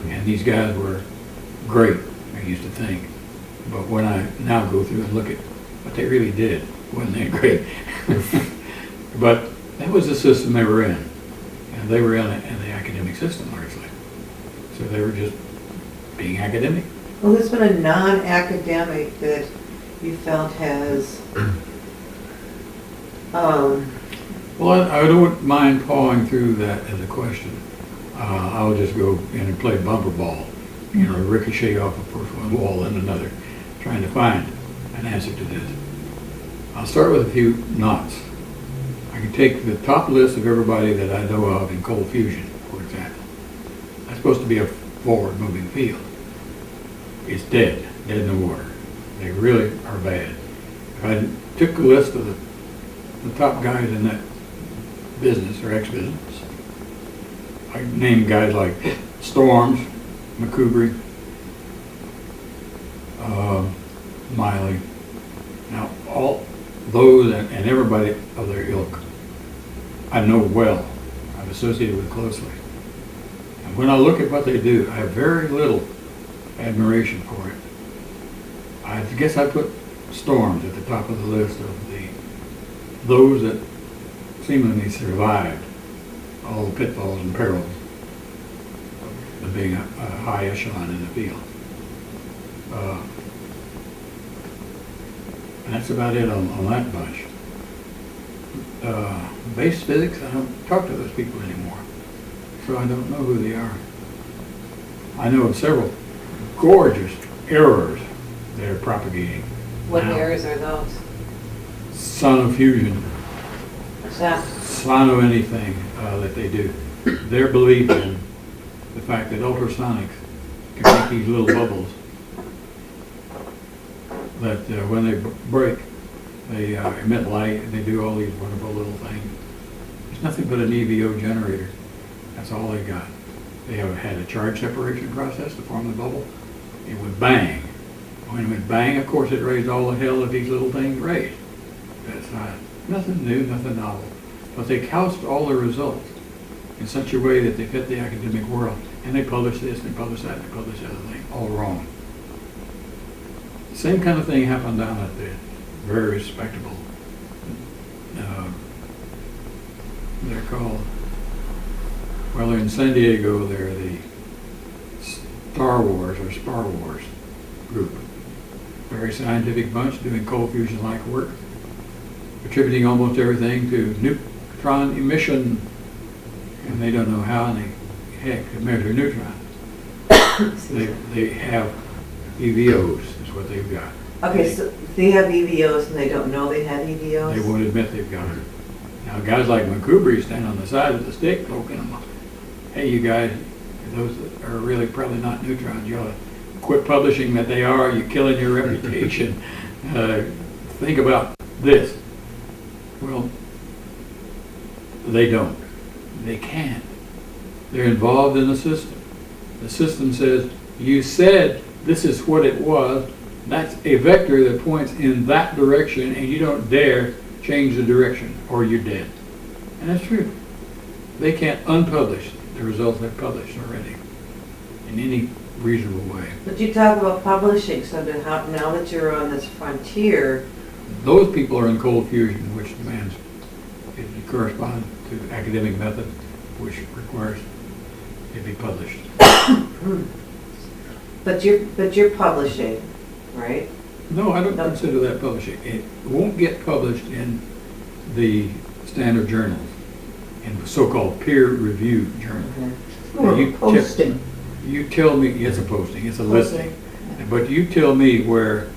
And these guys were great, I used to think. But when I now go through and look at what they really did, wasn't that great? But that was the system they were in. And they were in the academic system largely. So they were just being academic. Well, who's been a non-academic that you felt has, Well, I don't mind pawing through that as a question. I'll just go in and play bumper ball, you know, ricochet off of first one wall and another, trying to find an answer to this. I'll start with a few knots. I can take the top list of everybody that I know of in cold fusion, for example. That's supposed to be a forward-moving field. It's dead in the water. They really are bad. If I took a list of the top guys in that business or ex-business, I named guys like Storms, McCoubrey, Miley. Now, all those and everybody of their ilk, I know well. I've associated with closely. And when I look at what they do, I have very little admiration for it. I guess I put Storms at the top of the list of those that seemingly survived all the pitfalls and perils of being a high echelon in the field. And that's about it on that bunch. Base physics, I don't talk to those people anymore, so I don't know who they are. I know of several gorgeous errors that are propagating. what now. errors are those? Sonofusion, What's that? sono anything that they do. Their belief in the fact that ultrasonics can make these little bubbles that when they break, they emit light and they do all these wonderful little things. It's nothing but an EVO generator. That's all they got. They have had a charge separation process to form the bubble. It would bang. When it would bang, of course, it raised all the hell that these little things raised. That's nothing new, nothing novel. But they couched all the results in such a way that they fit the academic world. And they publish this, and they publish that, and they publish the other thing. All wrong. The same kind of thing happened down at the very respectable, they're called, well, they're in San Diego, they're the Star Wars or Spar Wars group. Very scientific bunch doing cold fusion-like work, attributing almost everything to neutron emission, and they don't know how in the heck to measure neutrons. They have EVOs, is what they've got. Okay, so they have EVOs and they don't know they have EVOs? They won't admit they've got it. Now, guys like McCoubrey stand on the side of the stick poking them up. Hey, you guys, those that are really probably not neutrons, you ought to quit publishing that they are. You're killing your reputation. Think about this. Well, they don't. They can't. They're involved in the system. The system says, you said this is what it was. That's a vector that points in that direction, and you don't dare change the direction, or you're dead. And that's true. They can't unpublish the results they've published already in any reasonable way. But you talk about publishing, so that now that you're on this frontier, Those people are in cold fusion, which demands, it corresponds to academic method, which requires it be published. but you're publishing, right? No, I don't No. consider that publishing. It won't get published in the standard journals, in the so-called peer-reviewed journals. Or You posting. You tell me, it's a posting, it's a listing, but you tell me where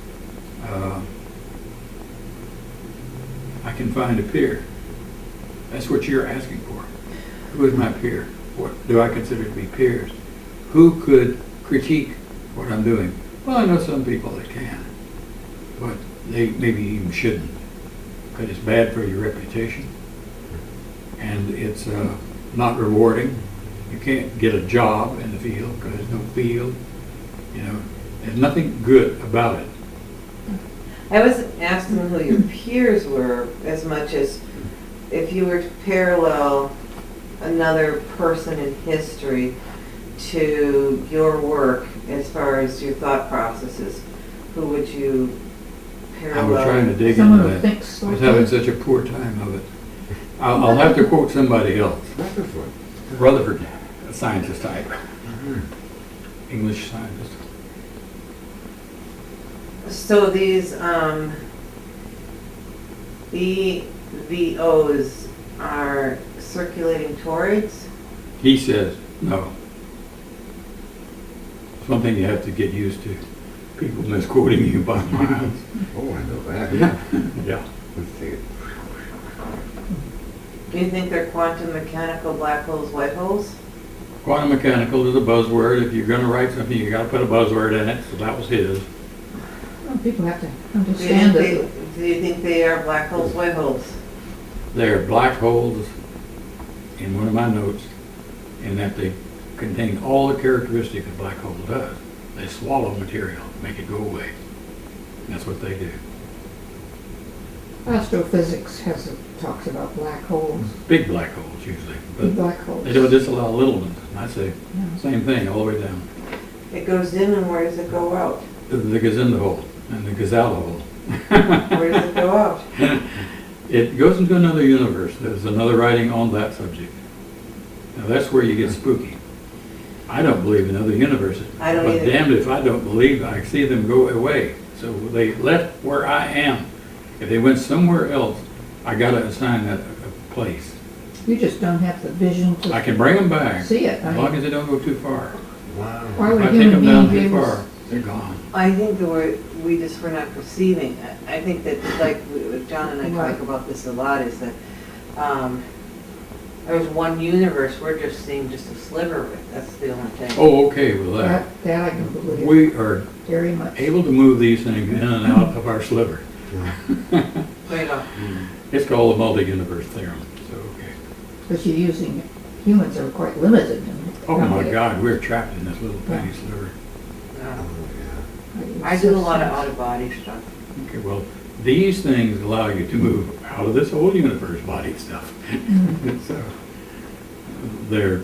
I can find a peer. That's what you're asking for. Who is my peer? What do I consider to be peers? Who could critique what I'm doing? Well, I know some people that can, but they maybe even shouldn't, because it's bad for your reputation, and it's not rewarding. You can't get a job in the field because there's no field. You know, there's nothing good about it. I wasn't asking who your peers were as much as if you were to parallel another person in history to your work as far as your thought processes, who would you I parallel? was trying to dig Someone into who that. thinks I was like having that. such a poor time of it. I'll have to quote somebody else. Rutherford, a scientist type, English scientist. So these EVOs are circulating torids? He says no. Something you have to get used to. People misquoting you by miles. Oh, I know that. Yeah. Let's see it. Do you think they're quantum mechanical black holes, white holes? Quantum mechanical is a buzzword. If you're going to write something, you got to put a buzzword in it. So that was his. Well, people have to Do understand it. you think they are black holes, white holes? They're black holes, in one of my notes, in that they contain all the characteristics a black hole does. They swallow material, make it go away. That's what they do. Astrophysics talks about black holes, Big black holes usually, big but black holes. they don't disallow little ones. And I say Yeah. same thing all the way down. It goes in, and where does it go out? The gazelle hole and the gazelle hole. Where does it go out? It goes into another universe. There's another writing on that subject. Now that's where you get spooky. I don't believe in other universes. I don't but either. damned if I don't believe I see them go away. So they left where I am. If they went somewhere else, I got to assign that a place. You just don't have the vision I to can bring them back see it. as long as they don't go too far. Wow. Why If would I a take human them down being be too able far, to? they're gone. I think that we just were not perceiving. I think that, like John and I Right. talk about this a lot, is that there's one universe, we're just seeing just a sliver of it. That's the only thing. Oh, okay with that. That I can believe We are very much. able to move these things in and out of our sliver. Right on. It's called the multi-universe theorem. So, okay. But you're using, humans are quite limited. Oh my God, we're trapped in this little tiny sliver. I do a lot of out-of-body stuff. Okay, well, these things allow you to move out of this whole universe body stuff. So they're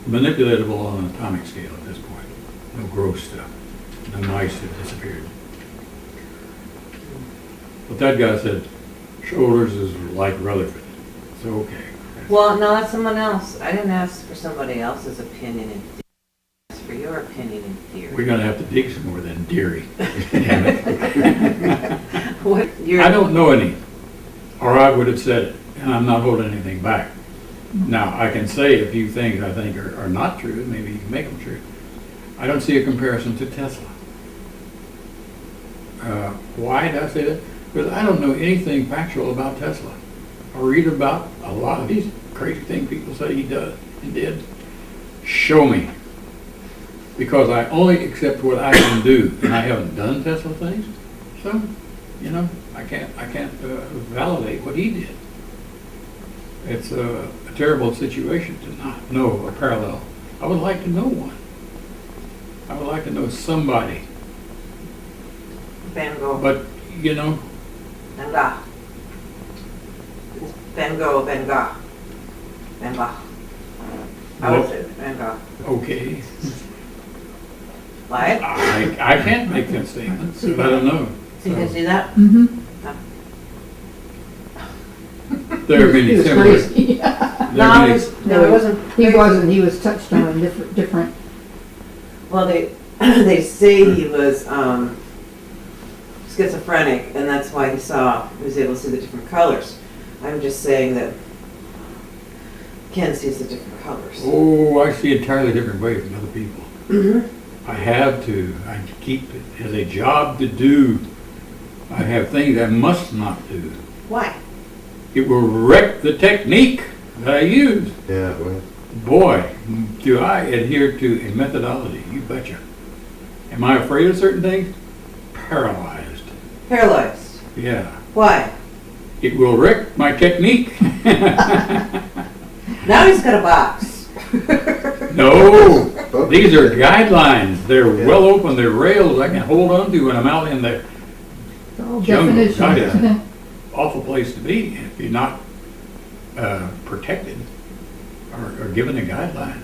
manipulatable on an atomic scale at this point. No gross stuff. No mice have disappeared. But that guy said shoulders is like Rutherford. So okay. Well, no, that's someone else. I didn't ask for somebody else's opinion in theory. I asked for your opinion in theory. We're gonna have to dig some more than Deary. Damn it. What, I don't know any, or I would have said it, and I'm not holding anything back. Now, I can say a few things I think are not true, maybe you can make them true. I don't see a comparison to Tesla. Why did I say that? Because I don't know anything factual about Tesla. I read about a lot of these crazy things people say he does and did. Show me. Because I only accept what I can do, and I haven't done Tesla things, so, you know, I can't validate what he did. It's a terrible situation to not know a parallel. I would like to know one. I would like to know somebody, Van Gogh. but, you know, Van Gogh. It's Van Gogh, Van Gogh. Van Gogh. I would Well- say Van Gogh. okay. Why? I can't make that statement, so I don't know. So you can see that? Mm-hmm. There are He many was similar. crazy. There are No, many- it wasn't. He crazy. wasn't, he was touched on different, Well, they they say he was schizophrenic, and that's why he was able to see the different colors. I'm just saying that Ken sees the different colors. Oh, I see entirely different ways than other people. Mm-hmm. I have to. I keep it as a job to do. I have things I must not do. Why? It will wreck the technique that I use. Yeah, well, Boy, do I adhere to a methodology, you betcha. Am I afraid of certain things? Paralyzed. Paralyzed. Yeah. Why? It will wreck my technique. Now he's got a box. No, both- these are guidelines. They're Yeah. well open. They're rails I can hold on to when I'm out in the all Jungle, definitions. awful place to be if you're not protected or given a guideline.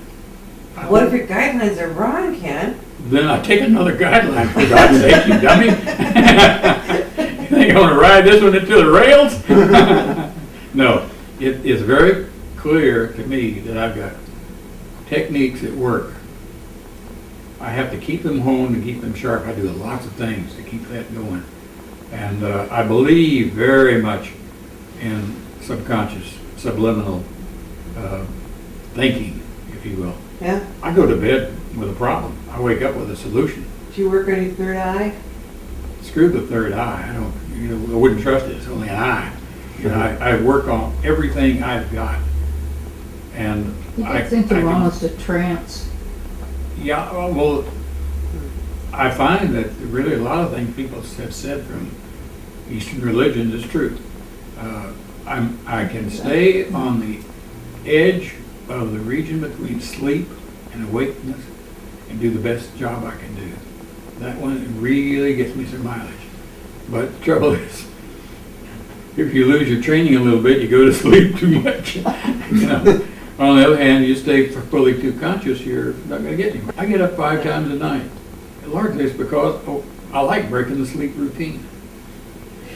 What if your guidelines are wrong, Ken? Then I take another guideline, for God's sake, you dummy. You think I'm gonna ride this one into the rails? No, it is very clear to me that I've got techniques that work. I have to keep them honed and keep them sharp. I do lots of things to keep that going. And I believe very much in subconscious, subliminal thinking, if you will. Yeah? I go to bed with a problem. I wake up with a solution. Do you work on your third eye? Screw the third eye. I wouldn't trust it. It's only an eye. You know, I work on everything I've got. And He I gets into can- almost a trance. Yeah, well, I find that really a lot of things people have said from Eastern religions is true. I can stay on the edge of the region between sleep and awakeness and do the best job I can do. That one really gets me some mileage. But the trouble is, if you lose your training a little bit, you go to sleep too much. You know? On the other hand, you stay fully too conscious, you're not going to get anywhere. I get up 5 times a night. Largely it's because I like breaking the sleep routine.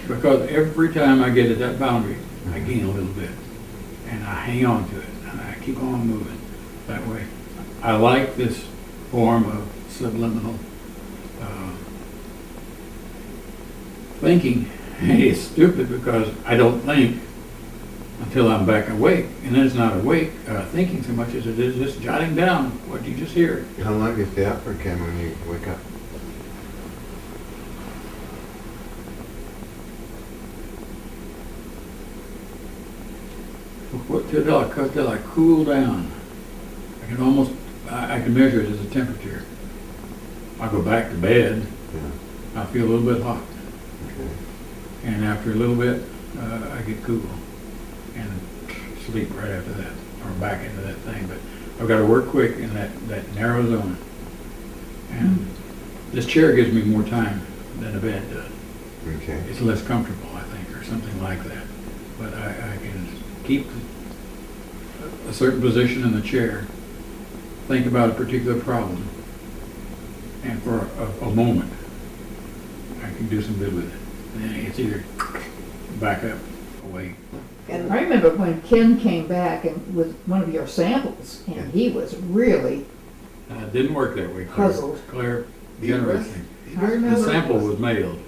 Because every time I get at that boundary, I gain a little bit. And I hang on to it, and I keep on moving that way. I like this form of subliminal thinking. It's stupid because I don't think until I'm back awake. And then it's not awake thinking so much as it is just jotting down what you just hear. how long do you stay up for, Ken, when you wake up? Till I cool down. I can measure it as a temperature. I go back to bed, Yeah, I feel a little bit hot. okay. And after a little bit, I get cool and sleep right after that, or back into that thing. But I've got to work quick in that narrow zone. And this chair gives me more time than a bed does. Okay. It's less comfortable, I think, or something like that. But I can keep a certain position in the chair, think about a particular problem, and for a moment, I can do some good with it. And then it's either back up, away. And I remember when Ken came back and with one of your samples, and he was really, It didn't work that way, Claire. Puzzled. Claire, generously. I remember. The sample was mailed.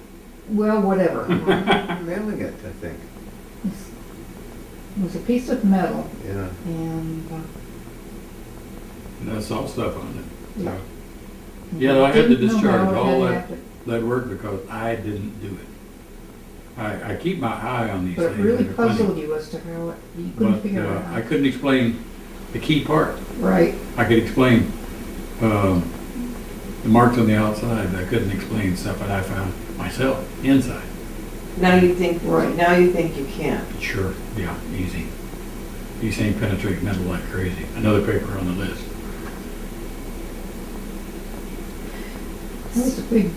well, whatever. Mailing it, I think. It was a piece of metal, Yeah. and And that's all stuff on it. Yeah. Yeah, I had to didn't know discharge how it all had that, happened. that work because I didn't do it. I keep my eye on these But things. it really They're funny. puzzled you as to how it, you couldn't But figure it I out. couldn't explain the key part. Right, I could explain the marks on the outside, but I couldn't explain stuff that I found myself inside. now you think, Right. now you think you can. Sure, yeah, easy. These things penetrate metal like crazy. Another paper on the list. It's a big,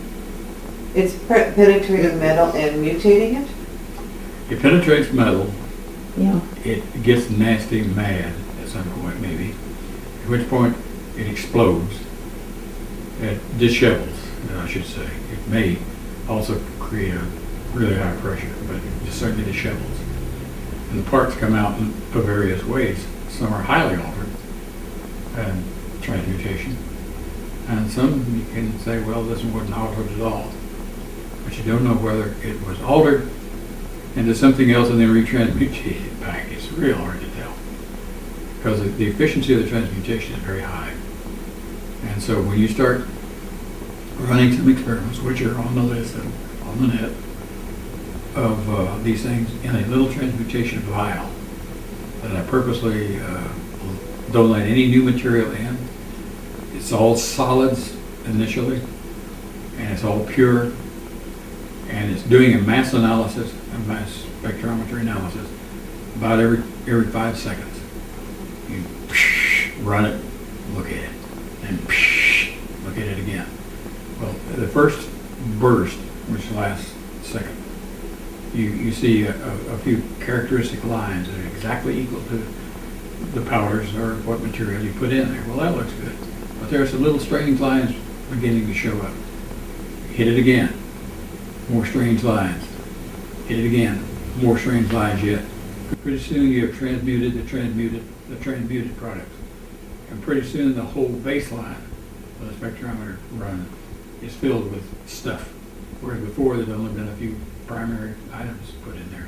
It's penetrating metal and mutating it? It penetrates metal, yeah. it gets nasty mad at some point maybe, at which point it explodes. It dishevels, I should say. It may also create a really high pressure, but it certainly dishevels. And the parts come out in various ways. Some are highly altered, and transmutation. And some you can say, well, this one wasn't altered at all. But you don't know whether it was altered into something else and then retransmutated back. It's real hard to tell. Because the efficiency of the transmutation is very high. And so when you start running some experiments, which are on the list and on the net, of these things in a little transmutation vial that I purposely don't let any new material in. It's all solids initially, and it's all pure, and it's doing a mass analysis, a mass spectrometry analysis, about every 5 seconds. You run it, look at it, and look at it again. Well, the first burst, which lasts a second, you see a few characteristic lines that are exactly equal to the powders or what material you put in there. Well, that looks good. But there are some little strange lines beginning to show up. Hit it again. More strange lines. Hit it again. More strange lines yet. Pretty soon you have transmuted the transmuted products. And pretty soon the whole baseline of the spectrometer run is filled with stuff. Whereas before there'd only been a few primary items put in there.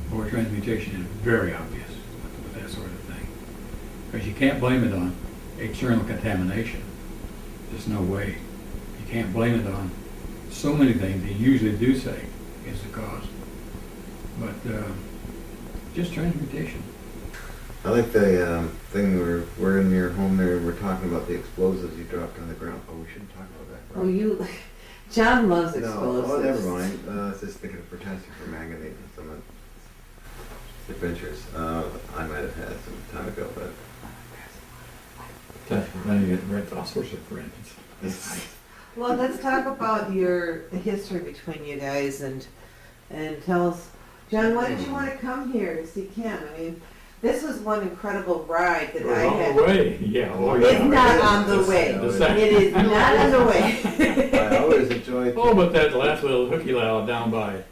Boy, transmutation is very obvious with that sort of thing. Because you can't blame it on external contamination. There's no way. You can't blame it on so many things they usually do say is the cause. But just transmutation. I like the thing we're in your home there, we're talking about the explosives you dropped on the ground. Oh, we shouldn't talk about that. Oh, you, John loves No, explosives. oh, never mind. I was just thinking of potassium permanganate and some of the adventures I might have had some time ago, but Red phosphorus, for instance. Well, let's talk about your history between you guys and tell us, John, why did you want to come here to see Ken? I mean, this was one incredible ride that I On had. the way, yeah. Oh, yeah. It's not on the way. It is not on the way. I always enjoyed. Oh, but that last little hooky loud down by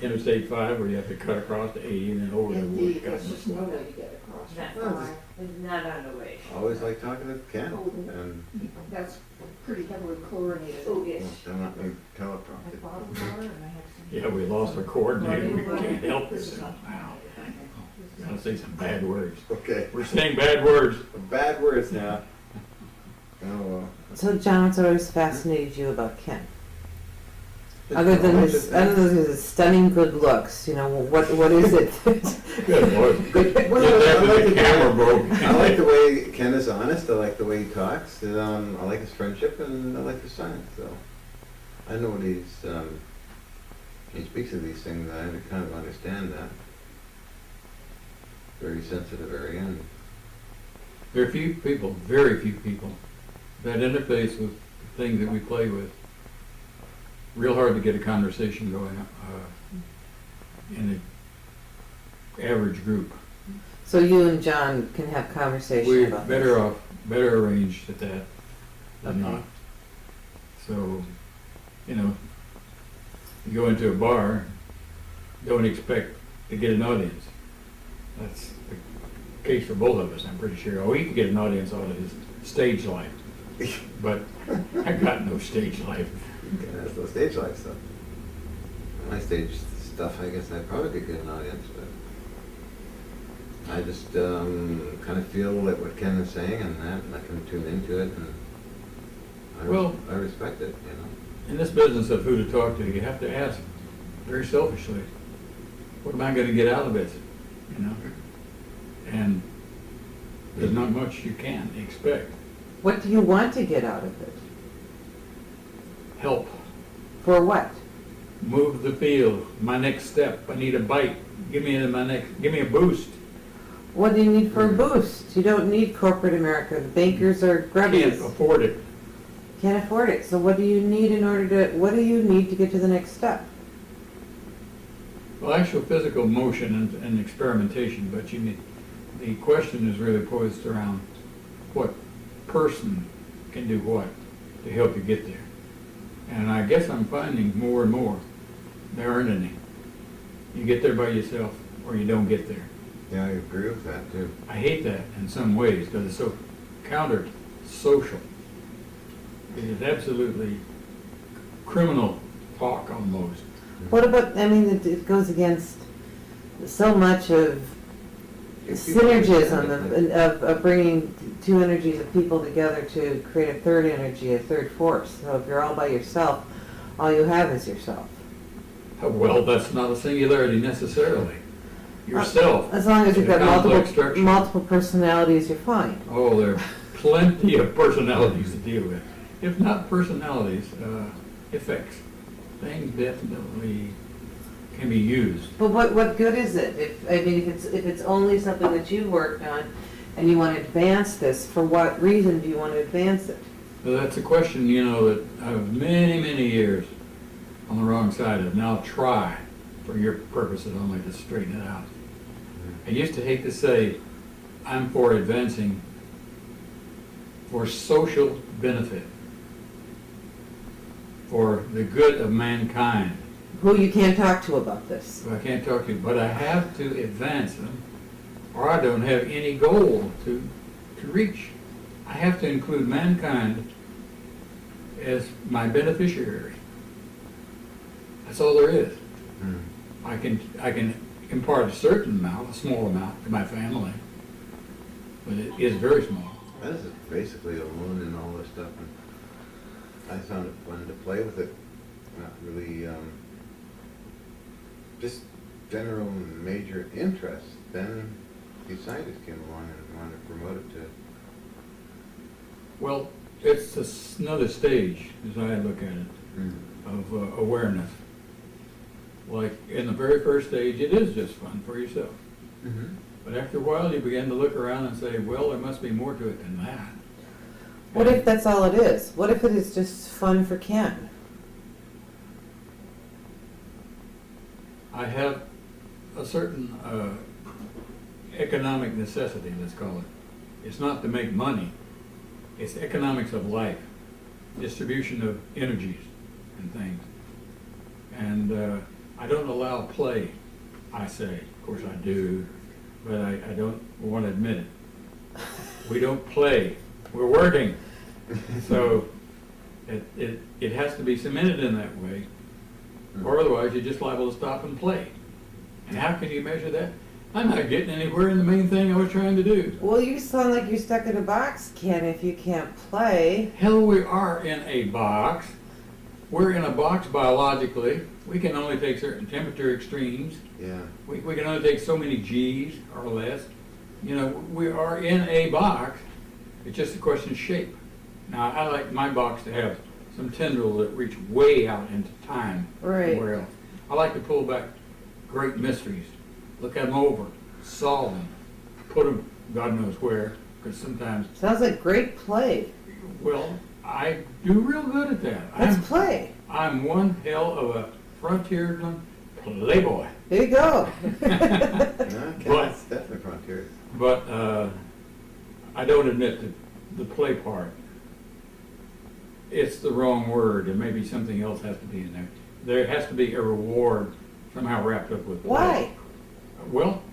Interstate 5 where you have to cut across to 80 and then over the Indeed, wood. it's just no way to get across. Not Well, far. It's not on the way. I always like talking to Ken, and That's pretty heavily chlorinated. Oh, yes. don't let me I teleprompted. bottled water and I have some. Yeah, we lost our coordinator. We can't help ourselves now. Gotta say some bad words. Okay, We're saying bad words. bad words now. Oh well. So, John, what's always fascinated you about Ken? Other than his stunning good looks, you know, what is it? Good Lord. Well, Just I after like the the camera broke. I like the way Ken is honest. I like the way he talks. I like his friendship, and I like his science. So I know what he speaks of these things. I kind of understand that. Very sensitive area. And There are few people, very few people, that interface with the things that we play with. Real hard to get a conversation going in the average group. So you and John can have conversation We're about better arranged at that than Okay. not. So, you know, you go into a bar, don't expect to get an audience. That's the case for both of us, I'm pretty sure. Oh, he can get an audience out of his stage life, but I got no stage life. that's the stage life stuff. My stage stuff, I guess I probably could get an audience, but I just kind of feel like what Ken is saying and that, and I can tune into it, and I respect it, you know. In this business of who to talk to, you have to ask very selfishly, what am I going to get out of it? You know, and there's not much you can expect. What do you want to get out of it? Help, For what? move the field, my next step. I need a bite. Give me a boost. What do you need for a boost? You don't need corporate America. The bankers are Can't grubbies. afford it. Can't afford it. So what do you need what do you need to get to the next step? Well, actual physical motion and experimentation, but the question is really posed around what person can do what to help you get there. And I guess I'm finding more and more there aren't any. You get there by yourself or you don't get there. Yeah, I agree with that too. I hate that in some ways because it's so counter-social. It is absolutely criminal talk almost. What about, I mean, it goes against so much of synergism of bringing two energies of people together to create a third energy, a third force. So if you're all by yourself, all you have is yourself. Well, that's not a singularity necessarily. Yourself. As long as you've in a got complex structure. multiple personalities, you're fine. Oh, there are plenty of personalities to deal with. If not personalities, effects. Things definitely can be used. But what good is it? If it's only something that you've worked on and you want to advance this, for what reason do you want to advance it? Well, that's a question, that I've many, many years on the wrong side of. Now try, for your purposes only, to straighten it out. I used to hate to say, I'm for advancing for social benefit, for the good of mankind. Who you can't talk to about this. I can't talk to you, but I have to advance them, or I don't have any goal to reach. I have to include mankind as my beneficiary. That's all there is. I can impart a certain amount, a small amount, to my family, but it is very small. This is basically alone in all this stuff, and I found it fun to play with it. Not really, just general major interest. Then these scientists came along and wanted to promote it to. Well, it's another stage, as I look at it, of awareness. Like in the very first stage, it is just fun for yourself. But after a while, you begin to look around and say, well, there must be more to it than that. What if that's all it is? What if it is just fun for Ken? I have a certain economic necessity, let's call it. It's not to make money. It's economics of life, distribution of energies and things. And I don't allow play, I say. Of course I do, but I don't want to admit it. We don't play. We're working. So it has to be cemented in that way, or otherwise you're just liable to stop and play. And how can you measure that? I'm not getting anywhere in the main thing I was trying to do. Well, you sound like you're stuck in a box, Ken, if you can't play. Hell, we are in a box. We're in a box biologically. We can only take certain temperature extremes. Yeah. We can only take so many G's or less. We are in a box. It's just a question of shape. Now, I like my box to have some tendrils that reach way out into time. Right. Somewhere else. I like to pull back great mysteries, look at them over, solve them, put them God knows where, because sometimes... Sounds like great play. Well, I do real good at that. Let's play. I'm one hell of a frontiersman playboy. There you go. It's definitely frontier. But I don't admit the play part. It's the wrong word, and maybe something else has to be in there. There has to be a reward somehow wrapped up with play. Why? Well,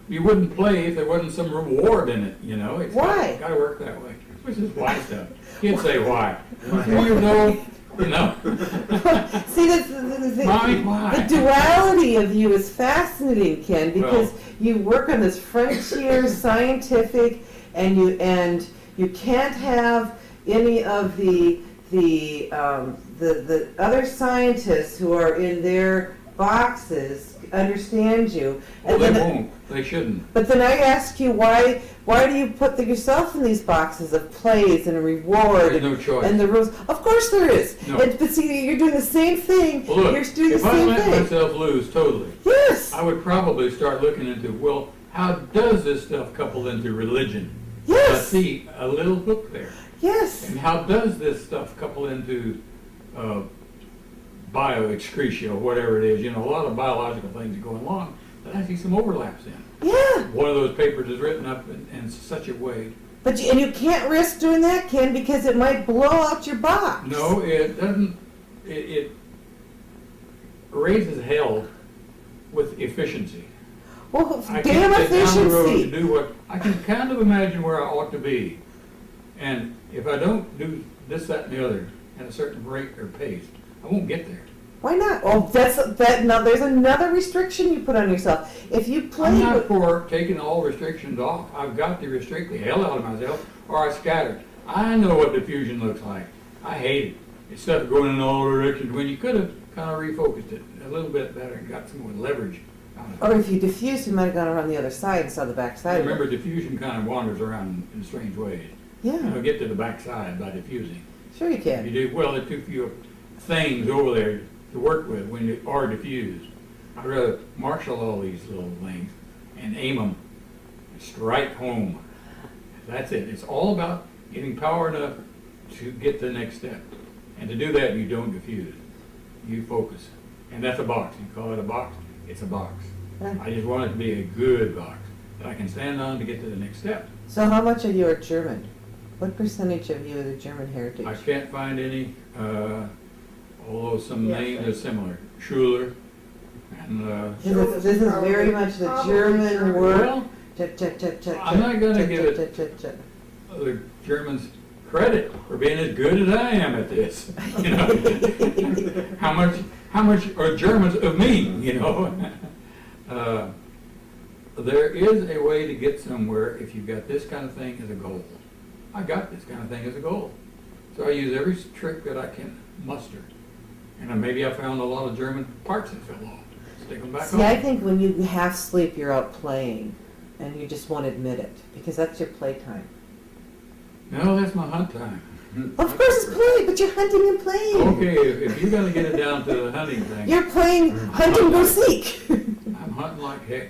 you wouldn't play if there wasn't some reward in it, It's Why? Got to work that way. Which is why stuff. You'd say why. You know. See, Mommy, why? the duality of you is fascinating, Ken, because you work on this frontier scientific, and you can't have any of the other scientists who are in their boxes understand you. Well, they won't. They shouldn't. But then I ask you, why do you put yourself in these boxes of plays and a reward? There's no choice. And the rules. Of course there is. No. But see, you're doing the same thing. Well, look, you're doing the if I same let thing. myself loose totally, Yes. I would probably start looking into, well, how does this stuff couple into religion? Yes. I see a little hook there. Yes. And how does this stuff couple into bioexcretia or whatever it is? You know, a lot of biological things are going along that I see some overlaps in. Yeah. One of those papers is written up in such a way. But you can't risk doing that, Ken, because it might blow out your box. No, it doesn't. It raises hell with efficiency. Well, I damn can't get down the road to efficiency. do what I can kind of imagine where I ought to be, and if I don't do this, that, and the other at a certain rate or pace, I won't get there. Why not? Oh, no, there's another restriction you put on yourself. If you play I'm not with, for taking all restrictions off. I've got to restrict the hell out of myself, or I scatter. I know what diffusion looks like. I hate it. Instead of going in all directions, when you could have kind of refocused it a little bit better and got some more leverage out of it. or if you diffused, you might have gone around the other side and saw the back I side. of it. remember diffusion kind of wanders around in strange ways. Yeah, You get to the back side by diffusing. sure you You can. do, well, there are too few things over there to work with when you are diffused. I'd rather marshal all these little things and aim them strike home. That's it. It's all about getting power enough to get to the next step. And to do that, you don't diffuse. You focus. And that's a box. You call it a box, it's a box. Yeah. I just want it to be a good box that I can stand on to get to the next step. So how much of you are German? What percentage of you are the German heritage? I can't find any, although some Yes, names are similar. Schuler and, This is very much the Probably German German. word. well, Check, check, check, check. I'm not gonna check, give check, check, check. the Germans credit for being as good as I am at this. You know, how much are Germans of me? You know, there is a way to get somewhere if you've got this kind of thing as a goal. I got this kind of thing as a goal, so I use every trick that I can muster. And then maybe I found a lot of German parts that fell off. Stick them back See, I on. think when you half sleep, you're out playing, and you just won't admit it, because that's your playtime. No, that's my hunt time. Of course it's play, but you're hunting and playing. Okay, if you're gonna get it down to the hunting thing, You're playing hunt and go seek. I'm hunting like heck.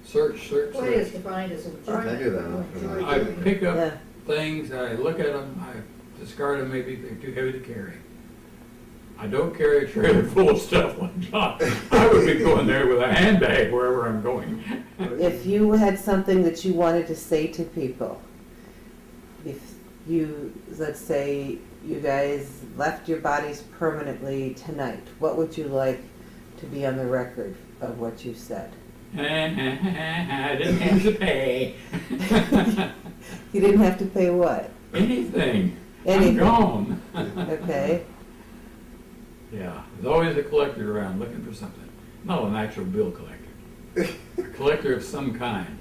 Search, search, Play is search. defined as enjoyment. I do that You often. enjoy I doing it. pick up Yeah. things, I look at them, I discard them, maybe they're too heavy to carry. I don't carry a trailer full of stuff like John. I would be going there with a handbag wherever I'm going. If you had something that you wanted to say to people, if you, let's say, you guys left your bodies permanently tonight, what would you like to be on the record of what you said? I didn't have to pay. You didn't have to pay what? Anything. Anything. I'm gone. Okay. Yeah, there's always a collector around looking for something. Not an actual bill collector. A collector of some kind.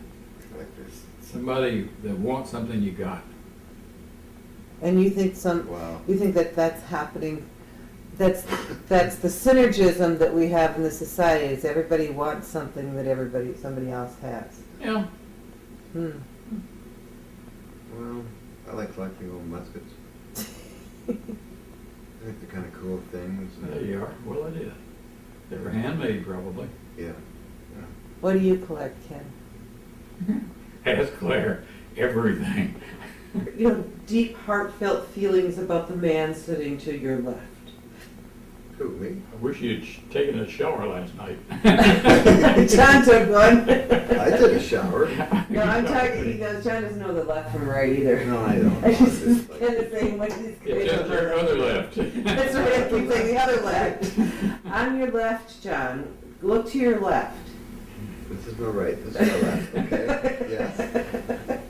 Collectors. Somebody that wants something you got. And you think Wow. you think that that's happening, that's the synergism that we have in the society, is everybody wants something that somebody else has. Yeah. Hmm. Well, I like collecting old muskets. I think they're kind of cool things. There you are. Well, it is. They were handmade, probably. Yeah. What do you collect, Ken? Ask Claire. Everything. You know, deep, heartfelt feelings about the man sitting to your left. Who, me? I wish you'd taken a shower last night. John took one. I did a shower. No, I'm talking, he goes, John doesn't know the left from right either. No, I don't. I just It's like- kind of saying what he's It's just your other left. That's right, I keep saying the other left. On your left, John, look to your left. This is my right, this is my left, okay? Yes.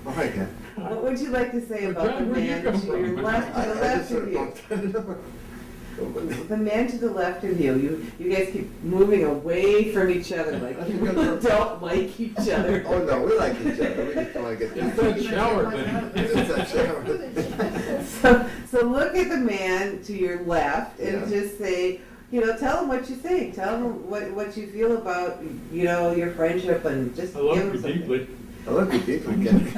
Oh, I can. What would you like to say about the John, where'd you man come to your from? left, to the I left just sort of of you? bumped on the door. The man to the left of you, you guys keep moving away from each other like you really don't like each other. Oh, no, we like each other, we just want to get It's that shower thing. It's that shower. So look at the man to your left and Yeah. just say, tell him what you think. Tell him what you feel about, your friendship, and just I give love him you something. deeply. I love you deeply, Ken.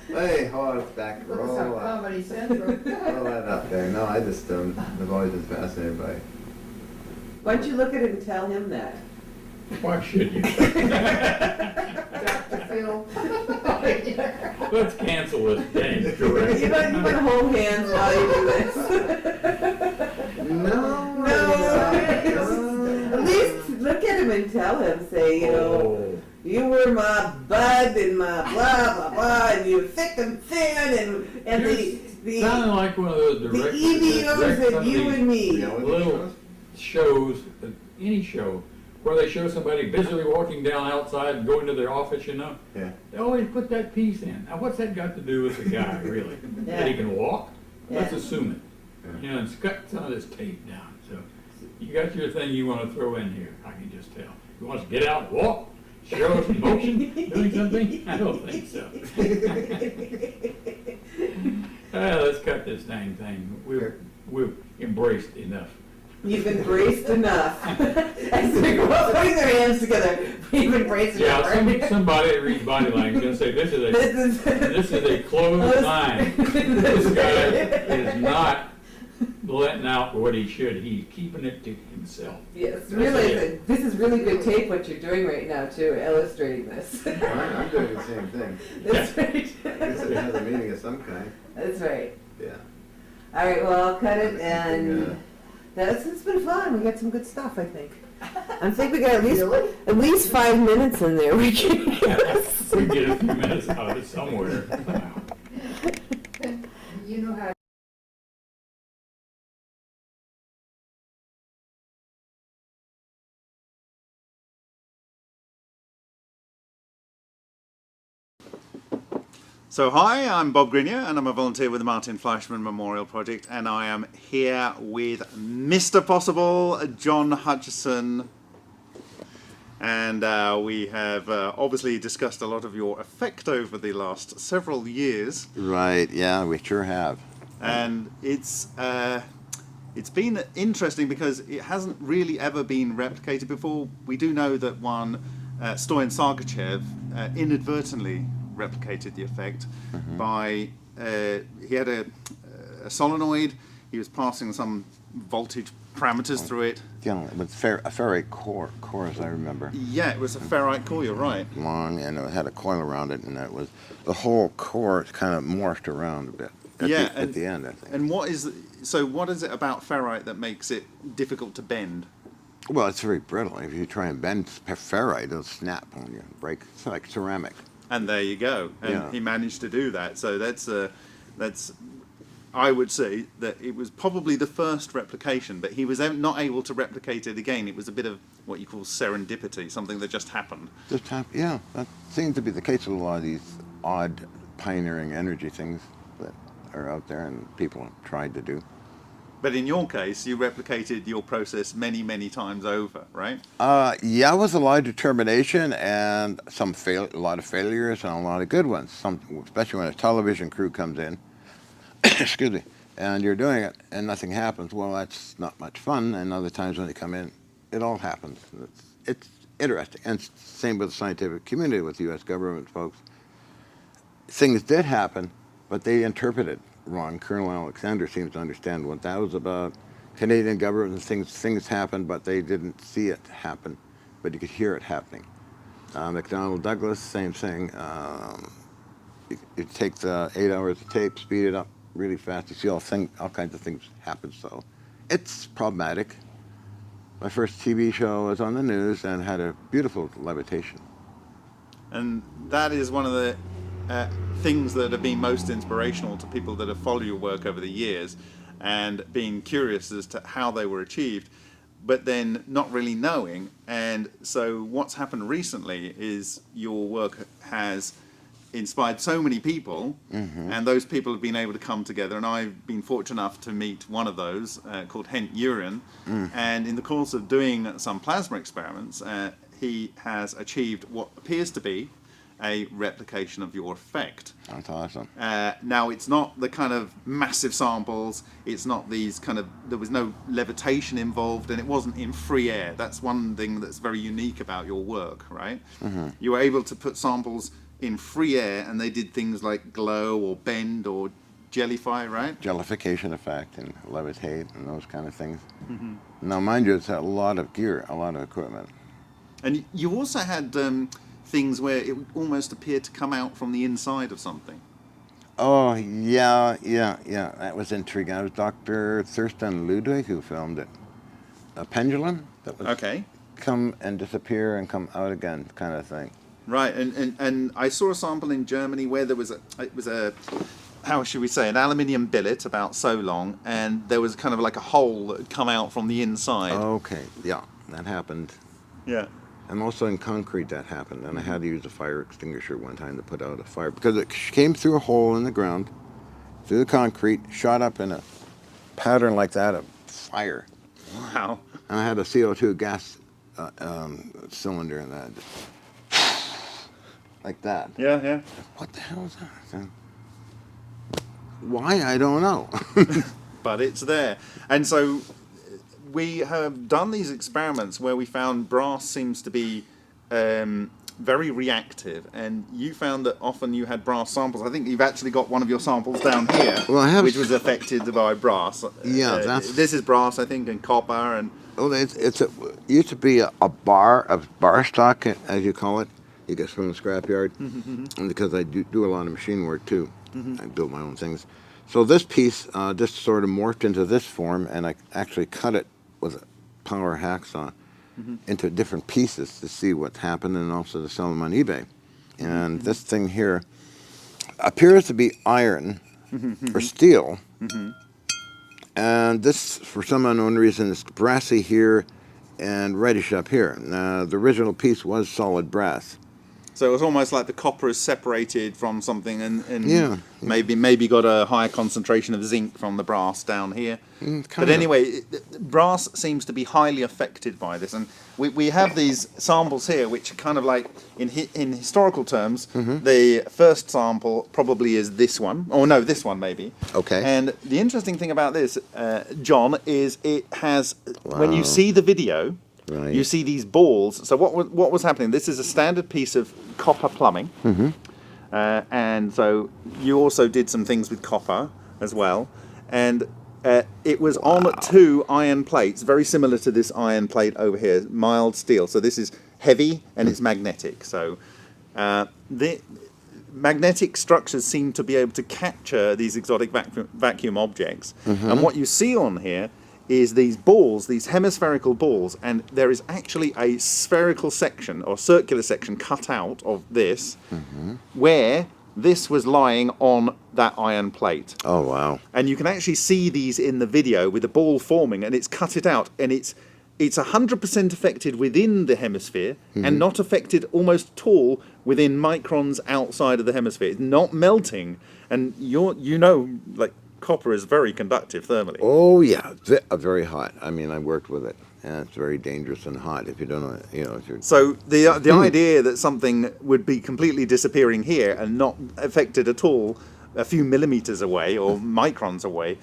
Hey, hold on, back, Looks roll like up. Comedy Central. Roll that up there. No, I just, I've always been fascinated by Why don't you look at it and tell him that? Why should you? Dr. Phil. Let's cancel this thing. Correct. You want to hold hands while you do this. No. At least look at him and tell him, say, you know, you were my bud and my blah, blah, blah, and you're thick and thin, and the Sounding like one of those direct, EVOs and you and me. little shows, any show, where they show somebody busily walking down outside and going to their office, you know. Yeah. They always put that piece in. Now, what's that got to do with the guy, really? That he can walk? Let's assume it. You know, and cut some of this tape down. So, you got your thing you want to throw in here, I can just tell. You want us to get out and walk? Show us motion? Doing something? I don't think so. Let's cut this dang thing. We've embraced enough. You've embraced enough. As they're putting their hands together, we've embraced enough. Yeah, somebody that reads body language is going to say, this is a closed mind. This guy is not letting out what he should. He's keeping it to himself. Yes, really, this is really good tape what you're doing right now too, illustrating this. I'm doing the same thing. That's right. I guess it has a meaning of some kind. That's right. Yeah. All right, well, I'll cut it, and it's been fun. We got some good stuff, I think. I think we got at least 5 minutes in there. We can We get a few minutes out of it somewhere. You know how So hi, I'm Bob Grinier and I'm a volunteer with the Martin Fleischmann Memorial Project, and I am here with Mr. Possible, John Hutchinson, and we have obviously discussed a lot of your effect over the last several years. Right, yeah, we sure have. And it's been interesting because it hasn't really ever been replicated before. We do know that one, Stoyan Sargachev, inadvertently replicated the effect by he had a solenoid. He was passing some voltage parameters through it. Yeah, with a ferrite core, as I remember. Yeah, it was a ferrite core. You're right. Long, and it had a coil around it, and that was the whole core kind of morphed around a bit. At the end, I think. And what is it about ferrite that makes it difficult to bend? Well, it's very brittle. If you try and bend ferrite, it'll snap on you, break. It's like ceramic. And there you go. And he managed to do that. So that's I would say that it was probably the first replication, but he was not able to replicate it again. It was a bit of what you call serendipity, something that just happened. Yeah, that seems to be the case with a lot of these odd pioneering energy things that are out there and people have tried to do. But in your case, you replicated your process many, many times over, right? Yeah, it was a lot of determination and a lot of failures and a lot of good ones. Especially when a television crew comes in, excuse me, and you're doing it and nothing happens. Well, that's not much fun. And other times when they come in, it all happens. It's interesting. And same with the scientific community, with U.S. government folks. Things did happen, but they interpreted wrong. Colonel Alexander seems to understand what that was about. Canadian government, things happened, but they didn't see it happen, but you could hear it happening. McDonnell Douglas, same thing. You take the 8 hours of tape, speed it up really fast. You see all kinds of things happen. So it's problematic. My first TV show was on the news and had a beautiful levitation. And that is one of the things that have been most inspirational to people that have followed your work over the years and being curious as to how they were achieved, but then not really knowing. And so what's happened recently is your work has inspired so many people, and those people have been able to come together, and I've been fortunate enough to meet one of those called Hent Uren, and in the course of doing some plasma experiments, he has achieved what appears to be a replication of your effect. That's awesome. Now, it's not the kind of massive samples, it's not these kind of, there was no levitation involved, and it wasn't in free air. That's one thing that's very unique about your work, right? You were able to put samples in free air, and they did things like glow or bend or jellify, right? Jellification effect and levitate and those kind of things. Now, mind you, it's a lot of gear, a lot of equipment. And you also had things where it almost appeared to come out from the inside of something. Oh, yeah. That was intriguing. It was Dr. Thurston Ludwig who filmed it. A pendulum that was Okay. come and disappear and come out again kind of thing. Right, and I saw a sample in Germany where there was a how should we say, an aluminium billet about so long, and there was kind of like a hole that had come out from the inside. Okay, yeah, that happened. Yeah. And also in concrete that happened, and I had to use a fire extinguisher one time to put out a fire because it came through a hole in the ground, through the concrete, shot up in a pattern like that of fire. Wow. And I had a CO2 gas cylinder in that, like that. Yeah, yeah. What the hell is that? Why, I don't know. But it's there. And so we have done these experiments where we found brass seems to be very reactive, and you found that often you had brass samples. I think you've actually got one of your samples down here, well, I have, which was affected by brass. Yeah, that's... This is brass, I think, and copper, and... Oh, it used to be a bar stock, as you call it. You get from the scrapyard, and because I do a lot of machine work too. I build my own things. So this piece just sort of morphed into this form, and I actually cut it with a power hacksaw into different pieces to see what happened, and also to sell them on eBay. And this thing here appears to be iron or steel, and this, for some unknown reason, is brassy here and reddish up here. Now, the original piece was solid brass. So it was almost like the copper is separated from something, and maybe got a higher concentration of zinc from the brass down here. But anyway, brass seems to be highly affected by this, and we have these samples here, which are kind of like, in historical terms, the first sample probably is this one, or no, this one maybe. Okay. And the interesting thing about this, John, is it has, when you see the video, Right. you see these balls. So what was happening? This is a standard piece of copper plumbing, and so you also did some things with copper as well, and it was on 2 iron plates, very similar to this iron plate over here, mild steel. So this is heavy and it's magnetic. So the magnetic structures seem to be able to capture these exotic vacuum objects, and what you see on here is these balls, these hemispherical balls, and there is actually a spherical section or circular section cut out of this where this was lying on that iron plate. Oh, wow. And you can actually see these in the video with the ball forming, and it's cut it out, and it's 100% affected within the hemisphere and not affected almost at all within microns outside of the hemisphere. It's not melting, and like, copper is very conductive thermally. Oh, yeah, very hot. I mean, I worked with it, and it's very dangerous and hot if you don't know, if you're... So the idea that something would be completely disappearing here and not affected at all a few millimeters away or microns away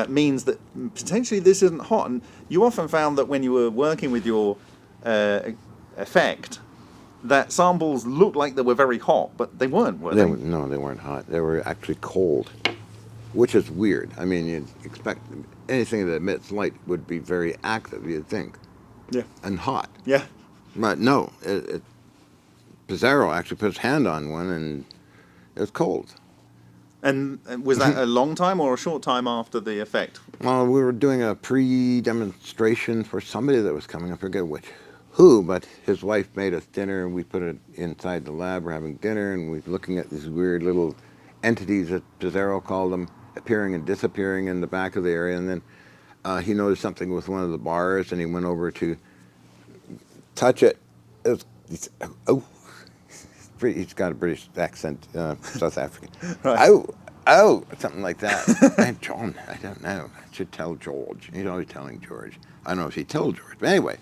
means that potentially this isn't hot. And you often found that when you were working with your effect, that samples looked like they were very hot, but they weren't, were they? No, they weren't hot. They were actually cold. Which is weird. I mean, you'd expect anything that emits light would be very active, you'd think. Yeah. And hot. Yeah. But no, Pizarro actually put his hand on one and it was cold. And was that a long time or a short time after the effect? Well, we were doing a pre-demonstration for somebody that was coming, I forget who, but his wife made us dinner, and we put it inside the lab. We're having dinner, and we're looking at these weird little entities that Pizarro called them, appearing and disappearing in the back of the area. And then he noticed something with one of the bars, and he went over to touch it. He's got a British accent, South African. Right. Oh, something like that. And John, I don't know. I should tell George. He's always telling George. I don't know if he told George. But anyway,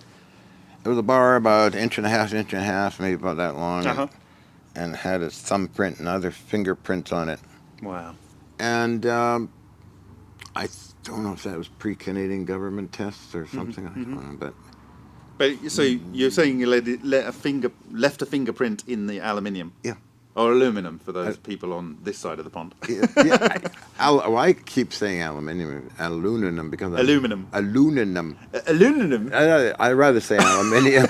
it was a bar about inch and a half, maybe about that long. And had his thumbprint and other fingerprints on it. Wow. And I don't know if that was pre-Canadian government tests or something. I don't know, But so you're saying you left a fingerprint in the aluminium? Yeah. Or aluminum for those people on this side of the pond. I keep saying aluminum because Aluminum. Aluminum. Aluminum? I'd rather say aluminium.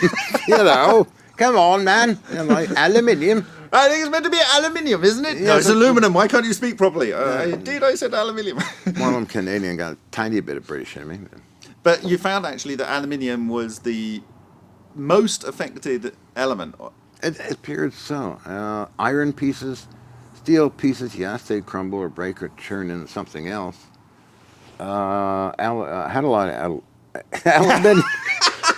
You know, come on, man. You know, aluminium. I think it's meant to be aluminium, isn't it? No, it's aluminum. Why can't you speak properly? Indeed, I said aluminium. One of them Canadian got a tiny bit of British in me. But you found actually that aluminium was the most affected element. It appeared so. Iron pieces, steel pieces, yes, they'd crumble or break or turn into something else. Had a lot of aluminium.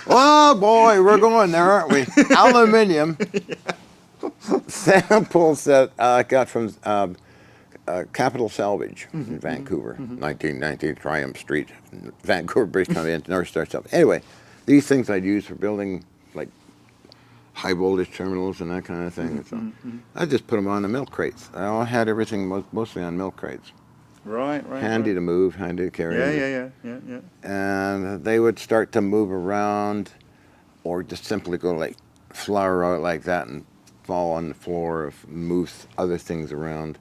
Oh boy, we're going there, aren't we? Aluminium. Samples that I got from Capital Salvage in Vancouver, 1919 Triumph Street, Vancouver, British Columbia, North Star stuff. Anyway, these things I'd use for building like high voltage terminals and that kind of thing. So I just put them on the milk crates. I had everything mostly on milk crates. Right. Handy to move, handy to carry. Yeah. And they would start to move around, or just simply go like flower out like that and fall on the floor, or move other things around.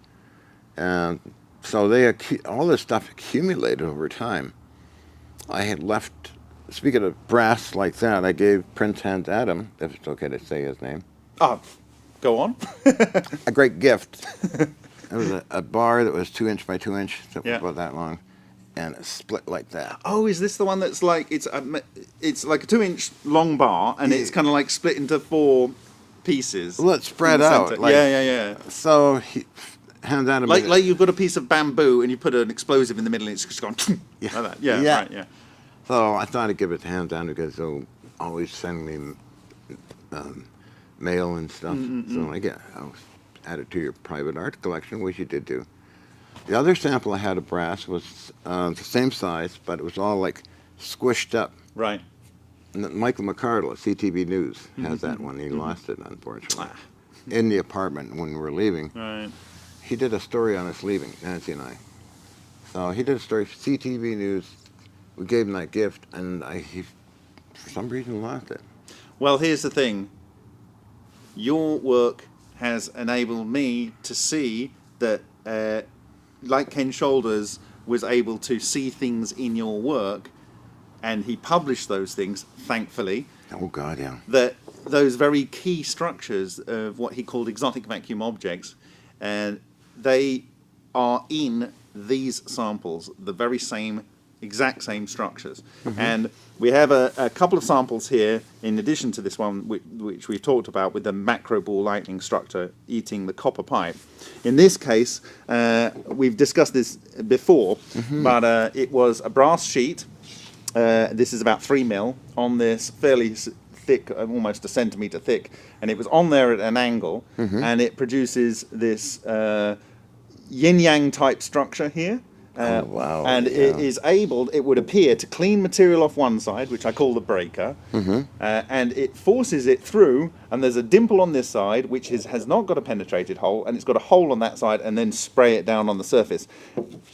And so all this stuff accumulated over time. I had left. Speaking of brass like that, I gave Prince Hans Adam, if it's okay to say his name. Oh, go on. A great gift. It was a bar that was 2 inch by 2 inch, so about that long, and it split like that. Oh, is this the one that's like it's like a 2 inch long bar, and it's kind of like split into 4 pieces? Well, it's spread out. Like, yeah. So Hans Adam, like you've got a piece of bamboo and you put an explosive in the middle, and it's just gone like that. Yeah. Right. Yeah. So I thought I'd give it to Hans Adam because they'll always send me mail and stuff. So I'll add it to your private art collection, which you did do. The other sample I had of brass was the same size, but it was all like squished up. Right. And Michael McCardle at CTV News has that one. He lost it, unfortunately, in the apartment when we were leaving. Right. He did a story on us leaving, Nancy and I. So he did a story for CTV News. We gave him that gift, and he, for some reason, lost it. Well, here's the thing. Your work has enabled me to see that, like Ken Shoulders was able to see things in your work, and he published those things, thankfully. Oh, God, yeah. That those very key structures of what he called exotic vacuum objects, and they are in these samples, the very exact same structures. And we have a couple of samples here, in addition to this one, which we've talked about with the macro ball lightning structure eating the copper pipe. In this case, we've discussed this before, but it was a brass sheet. This is about 3 mil on this fairly thick, almost a centimetre thick, and it was on there at an angle, and it produces this yin-yang type structure here. Wow. And it is able, it would appear, to clean material off one side, which I call the breaker, and it forces it through, and there's a dimple on this side, which has not got a penetrated hole, and it's got a hole on that side, and then spray it down on the surface.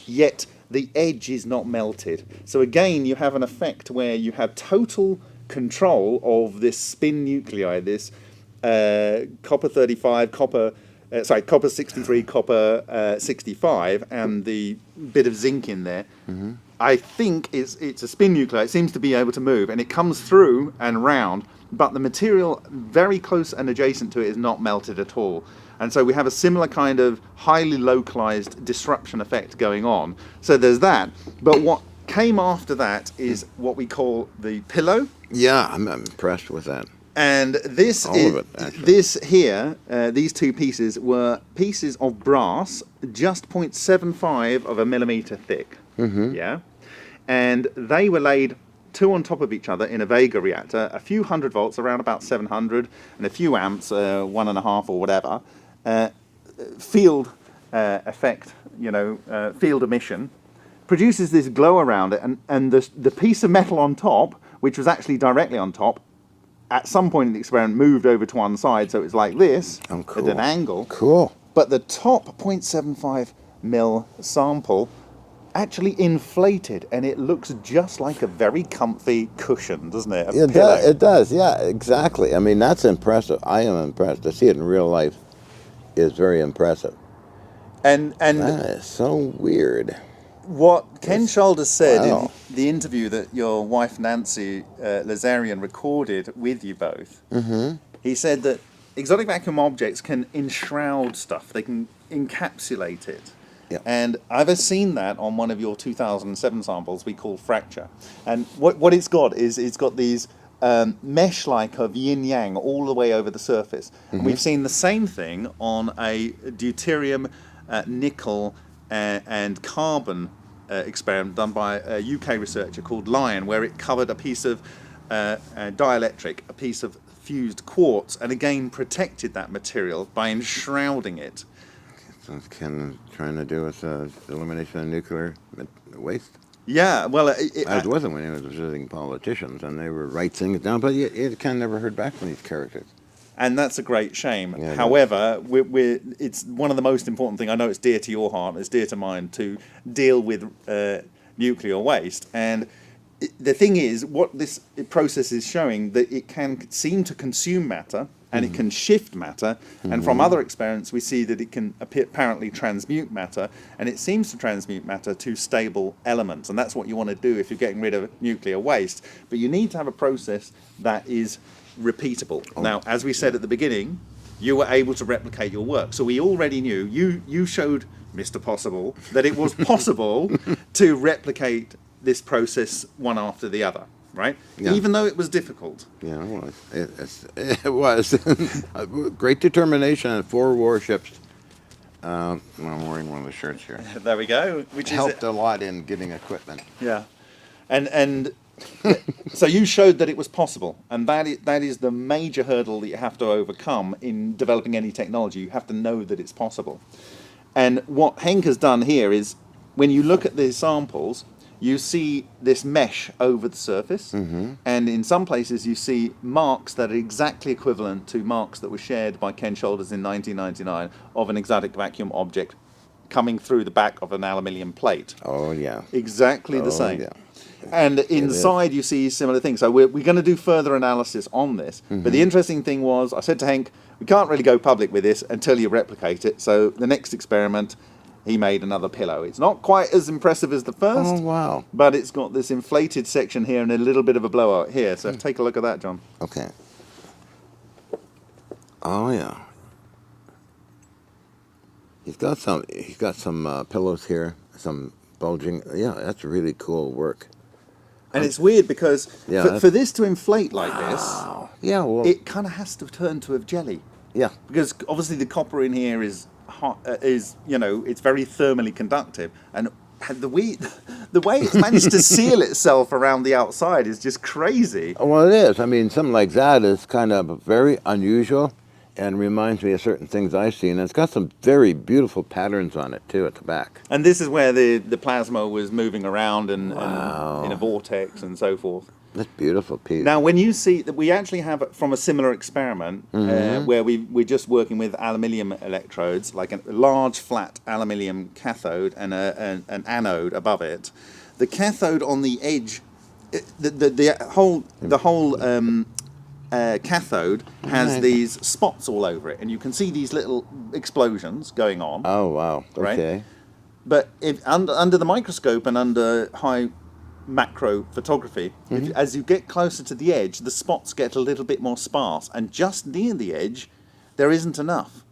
Yet the edge is not melted. So again, you have an effect where you have total control of this spin nuclei, this copper 35, copper 63, copper 65, and the bit of zinc in there. I think it's a spin nuclei. It seems to be able to move, and it comes through and round, but the material very close and adjacent to it is not melted at all. And so we have a similar kind of highly localized disruption effect going on. So there's that. But what came after that is what we call the pillow. Yeah, I'm impressed with that. And this these two pieces were pieces of brass, just 0.75 of a millimeter thick. Yeah, and they were laid 2 on top of each other in a Vega reactor, a few 100 volts, around about 700, and a few amps, 1.5 or whatever. Field effect, field emission, produces this glow around it, and the piece of metal on top, which was actually directly on top, at some point in the experiment moved over to one side, so it was like this, at an angle. Cool. But the top 0.75 mil sample actually inflated, and it looks just like a very comfy cushion, doesn't it? It does, yeah, exactly. I mean, that's impressive. I am impressed to see it in real life. is very impressive. And That is so weird. what Ken Shoulders said Wow. in the interview that your wife Nancy Lazarian recorded with you both, he said that exotic vacuum objects can enshroud stuff. They can encapsulate it. Yep. And I've seen that on one of your 2007 samples we call Fracture. And what it's got is it's got these mesh-like of yin-yang all the way over the surface. And we've seen the same thing on a deuterium, nickel, and carbon experiment done by a UK researcher called Lion, where it covered a piece of dielectric, a piece of fused quartz, and again protected that material by enshrouding it. So it's Ken trying to do with elimination of nuclear waste. Yeah, well, As wasn't when he was visiting politicians, and they were write things down, but Ken never heard back from these characters. and that's a great shame. Yeah, However, it's one of the most important things. I know it's dear to your heart, it's dear to mine, to deal with nuclear waste. And the thing is, what this process is showing, that it can seem to consume matter, and it can shift matter, and from other experiments we see that it can apparently transmute matter, and it seems to transmute matter to stable elements, and that's what you want to do if you're getting rid of nuclear waste. But you need to have a process that is repeatable. Now, as we said at the beginning, you were able to replicate your work, so we already knew, you showed Mr. Possible that it was possible to replicate this process one after the other. Right? Yeah. Even though it was difficult. Yeah, well, it was. Great determination and 4 warships. I'm wearing one of the shirts here. There we go. Which helped a lot in getting equipment. Yeah, and so you showed that it was possible, and that is the major hurdle that you have to overcome in developing any technology. You have to know that it's possible. And what Henk has done here is, when you look at the samples, you see this mesh over the surface, and in some places you see marks that are exactly equivalent to marks that were shared by Ken Shoulders in 1999 of an exotic vacuum object coming through the back of an aluminium plate. Oh, yeah. Exactly the same. Yeah. And inside you see similar things. So we're going to do further analysis on this. But the interesting thing was, I said to Henk, we can't really go public with this until you replicate it. So the next experiment, he made another pillow. It's not quite as impressive as the first. Oh, wow. But it's got this inflated section here and a little bit of a blowout here. So take a look at that, John. Okay. Oh, yeah. He's got some pillows here, some bulging. Yeah, that's really cool work. And it's weird because Yeah, for this to inflate like this, Yeah, well, it kind of has to turn to a jelly. yeah. Because obviously the copper in here is hot, it's very thermally conductive, and the way it's managed to seal itself around the outside is just crazy. Well, it is. I mean, something like that is kind of very unusual and reminds me of certain things I've seen. And it's got some very beautiful patterns on it, too, at the back. And this is where the plasma was moving around and in a vortex and so forth. That's a beautiful piece. Now, when you see that, we actually have it from a similar experiment where we're just working with aluminium electrodes, like a large flat aluminium cathode and an anode above it. The cathode on the edge, the whole cathode has these spots all over it, and you can see these little explosions going on. Oh, wow. Okay. Right? But if under the microscope and under high macro photography, as you get closer to the edge, the spots get a little bit more sparse, and just near the edge there isn't enough.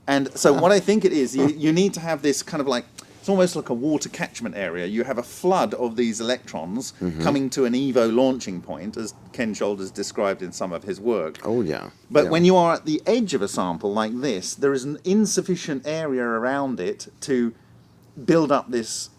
And so what I think it is, you need to have this kind of like, it's almost like a water catchment area. You have a flood of these electrons coming to an EVO launching point, as Ken Shoulders described in some of his work. Oh, yeah. But when you are at the edge of a sample like this, there is an insufficient area around it to build up this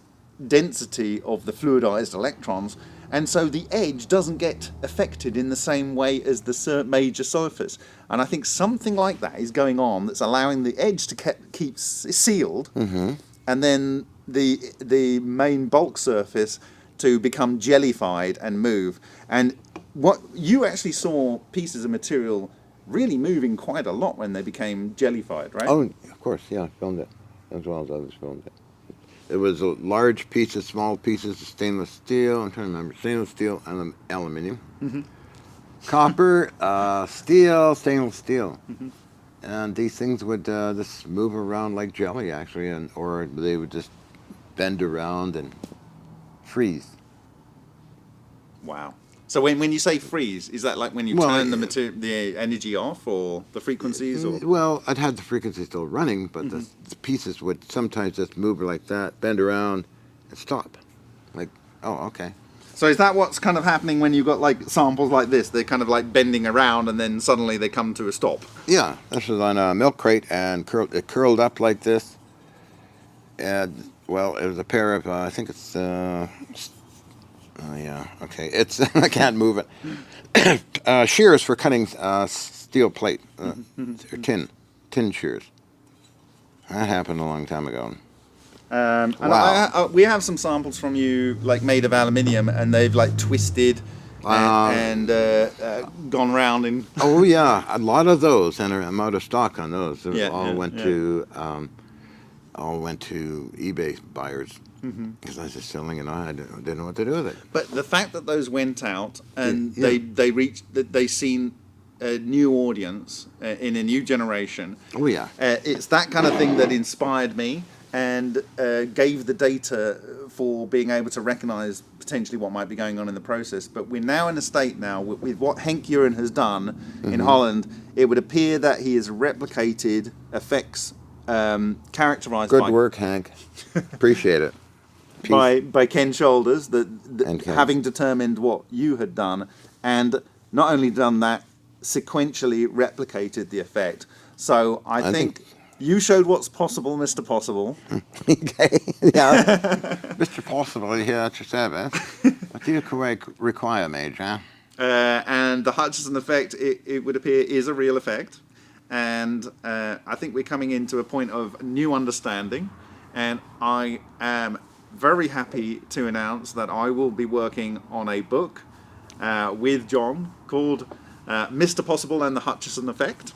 density of the fluidized electrons, and so the edge doesn't get affected in the same way as the major surface. And I think something like that is going on that's allowing the edge to keep sealed, and then the main bulk surface to become jellified and move. And what you actually saw pieces of material really moving quite a lot when they became jellified, right? Oh, of course, yeah, I filmed it, as well as others filmed it. It was a large pieces, small pieces of stainless steel. I'm trying to remember. Stainless steel and aluminum. Copper, steel, stainless steel. and these things would just move around like jelly, actually, or they would just bend around and freeze. Wow. So when you say freeze, is that like when you Well, turn the energy off, or the frequencies, or? Well, I'd have the frequency still running, but the pieces would sometimes just move like that, bend around, and stop. Like, oh, okay. So is that what's kind of happening when you've got like samples like this? They're kind of like bending around, and then suddenly they come to a stop. Yeah, this was on a milk crate, and it curled up like this. And, well, it was a pair of, I think it's, oh, yeah, okay. It's I can't move it. Shears for cutting steel plate, or tin shears. That happened a long time ago. And Wow. we have some samples from you, like made of aluminium, and they've like twisted and gone round in. Oh yeah, a lot of those, and I'm out of stock on those. Those Yeah, all went yeah. to eBay buyers. Because I was just selling it on. I didn't know what to do with it. But the fact that those went out and Yeah. they seen a new audience in a new generation. Oh yeah. It's that kind of thing that inspired me and gave the data for being able to recognise potentially what might be going on in the process. But we're now in a state now with what Henk Uren has done in Holland. It would appear that he has replicated effects characterised Good by work, Hank. Appreciate it. by Ken Shoulders, And Ken. having determined what you had done, and not only done that, sequentially replicated the effect. So I think you showed what's possible, Mr. Possible. Okay. Yeah. Mr. Possible, yeah, that's just that, man. What do you require, Major? And the Hutchinson effect, it would appear, is a real effect. And I think we're coming into a point of new understanding. And I am very happy to announce that I will be working on a book with John called Mr. Possible and the Hutchinson Effect.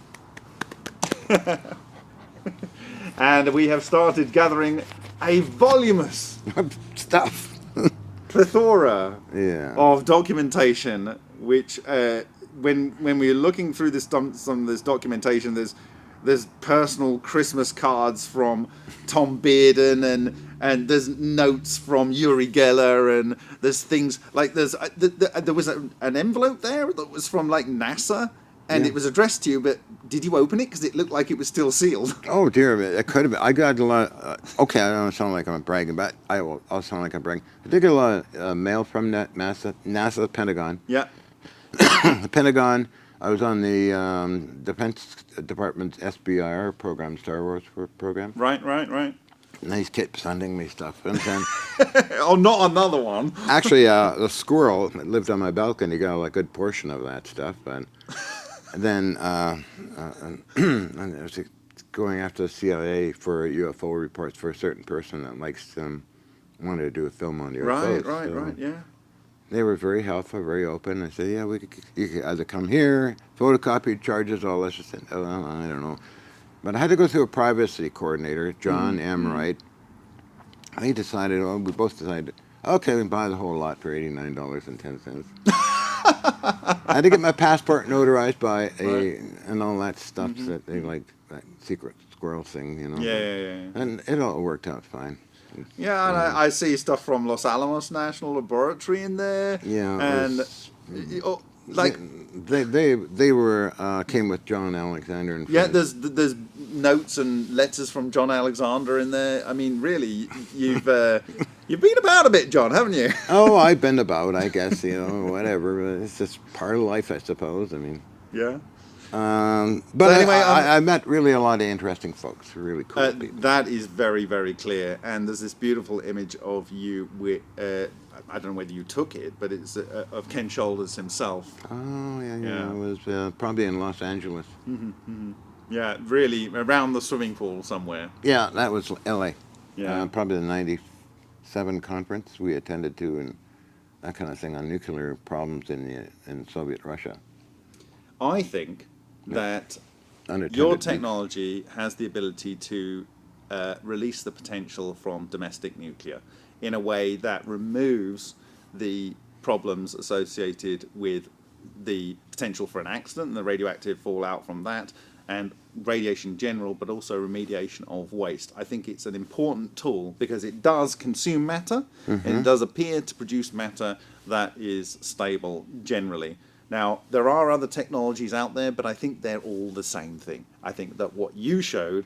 And we have started gathering a voluminous Stuff. plethora Yeah. of documentation, which when we're looking through some of this documentation, there's personal Christmas cards from Tom Bearden, and there's notes from Uri Geller, and there's things like there was an envelope there that was from like NASA, and it was addressed to you, but did you open it? Because it looked like it was still sealed. Oh dear, it could have been. I got a lot. Okay, I don't sound like I'm bragging, but I'll sound like I'm bragging. I did get a lot of mail from NASA, Pentagon. Yeah. The Pentagon. I was on the Defense Department's SBIR program, Star Wars program. Right. And they kept sending me stuff. And then, Oh, not another one. actually, the squirrel that lived on my balcony got a good portion of that stuff. And then and I was going after the CIA for UFO reports for a certain person that wanted to do a film on UFOs. Right, yeah. They were very helpful, very open. I said, yeah, you could either come here, photocopy charges, all this. I said, oh, I don't know. But I had to go through a privacy coordinator, John M. Wright. We both decided, okay, we can buy the whole lot for $89.10. I had to get my passport notarized by and all that stuff that they like, that secret squirrel thing, you know. Yeah. And it all worked out fine. Yeah, and I see stuff from Los Alamos National Laboratory in there. Yeah. And they were came with John Alexander and yeah, friends. there's notes and letters from John Alexander in there. I mean, really, you've been about a bit, John, haven't you? Oh, I've been about, I guess, whatever. It's just part of life, I suppose. I mean. Yeah. But anyway, I met really a lot of interesting folks, really cool people. That is very, very clear. And there's this beautiful image of you with, I don't know whether you took it, but it's of Ken Shoulders himself. Oh, yeah. It was probably in Los Angeles. Yeah, really, around the swimming pool somewhere. Yeah, that was L.A. Yeah. Probably the 97 conference we attended to, and that kind of thing on nuclear problems in Soviet Russia. I think that Unattended your use. technology has the ability to release the potential from domestic nuclear in a way that removes the problems associated with the potential for an accident and the radioactive fallout from that, and radiation in general, but also remediation of waste. I think it's an important tool because it does consume matter and it does appear to produce matter that is stable generally. Now, there are other technologies out there, but I think they're all the same thing. I think that what you showed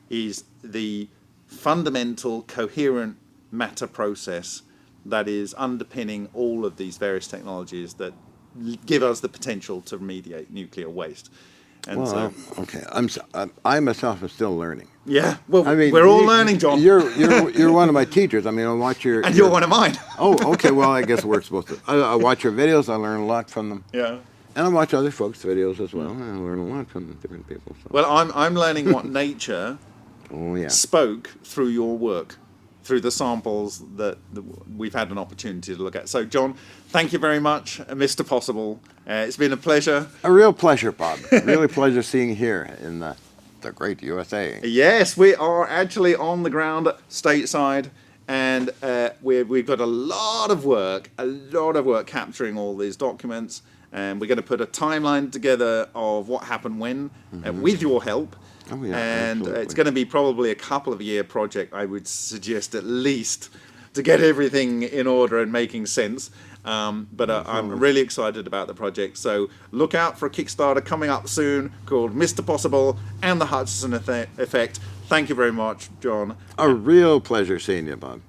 is the fundamental, coherent matter process that is underpinning all of these various technologies that give us the potential to remediate nuclear waste. And Well, okay. I myself am still learning. yeah, well, I mean, we're all learning, John. You're one of my teachers. I mean, I watch your. And you're one of mine. Oh, okay. Well, I guess we're supposed to. I watch your videos. I learn a lot from them. Yeah. And I watch other folks' videos as well. And I learn a lot from different people. So. Well, I'm learning what nature Oh yeah. spoke through your work, through the samples that we've had an opportunity to look at. So, John, thank you very much, Mr. Possible. It's been a pleasure. A real pleasure, Bob. Really pleasure seeing you here in the great USA. Yes, we are actually on the ground stateside, and we've got a lot of work capturing all these documents, and we're going to put a timeline together of what happened when, with your help. Oh, yeah, And absolutely. it's going to be probably a couple of year project, I would suggest at least, to get everything in order and making sense. But I'm really excited about the project. So look out for a Kickstarter coming up soon called Mr. Possible and the Hutchinson Effect. Thank you very much, John. A real pleasure seeing you, Bob.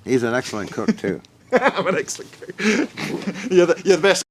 He's an excellent cook, too. I'm an excellent cook. You're the best.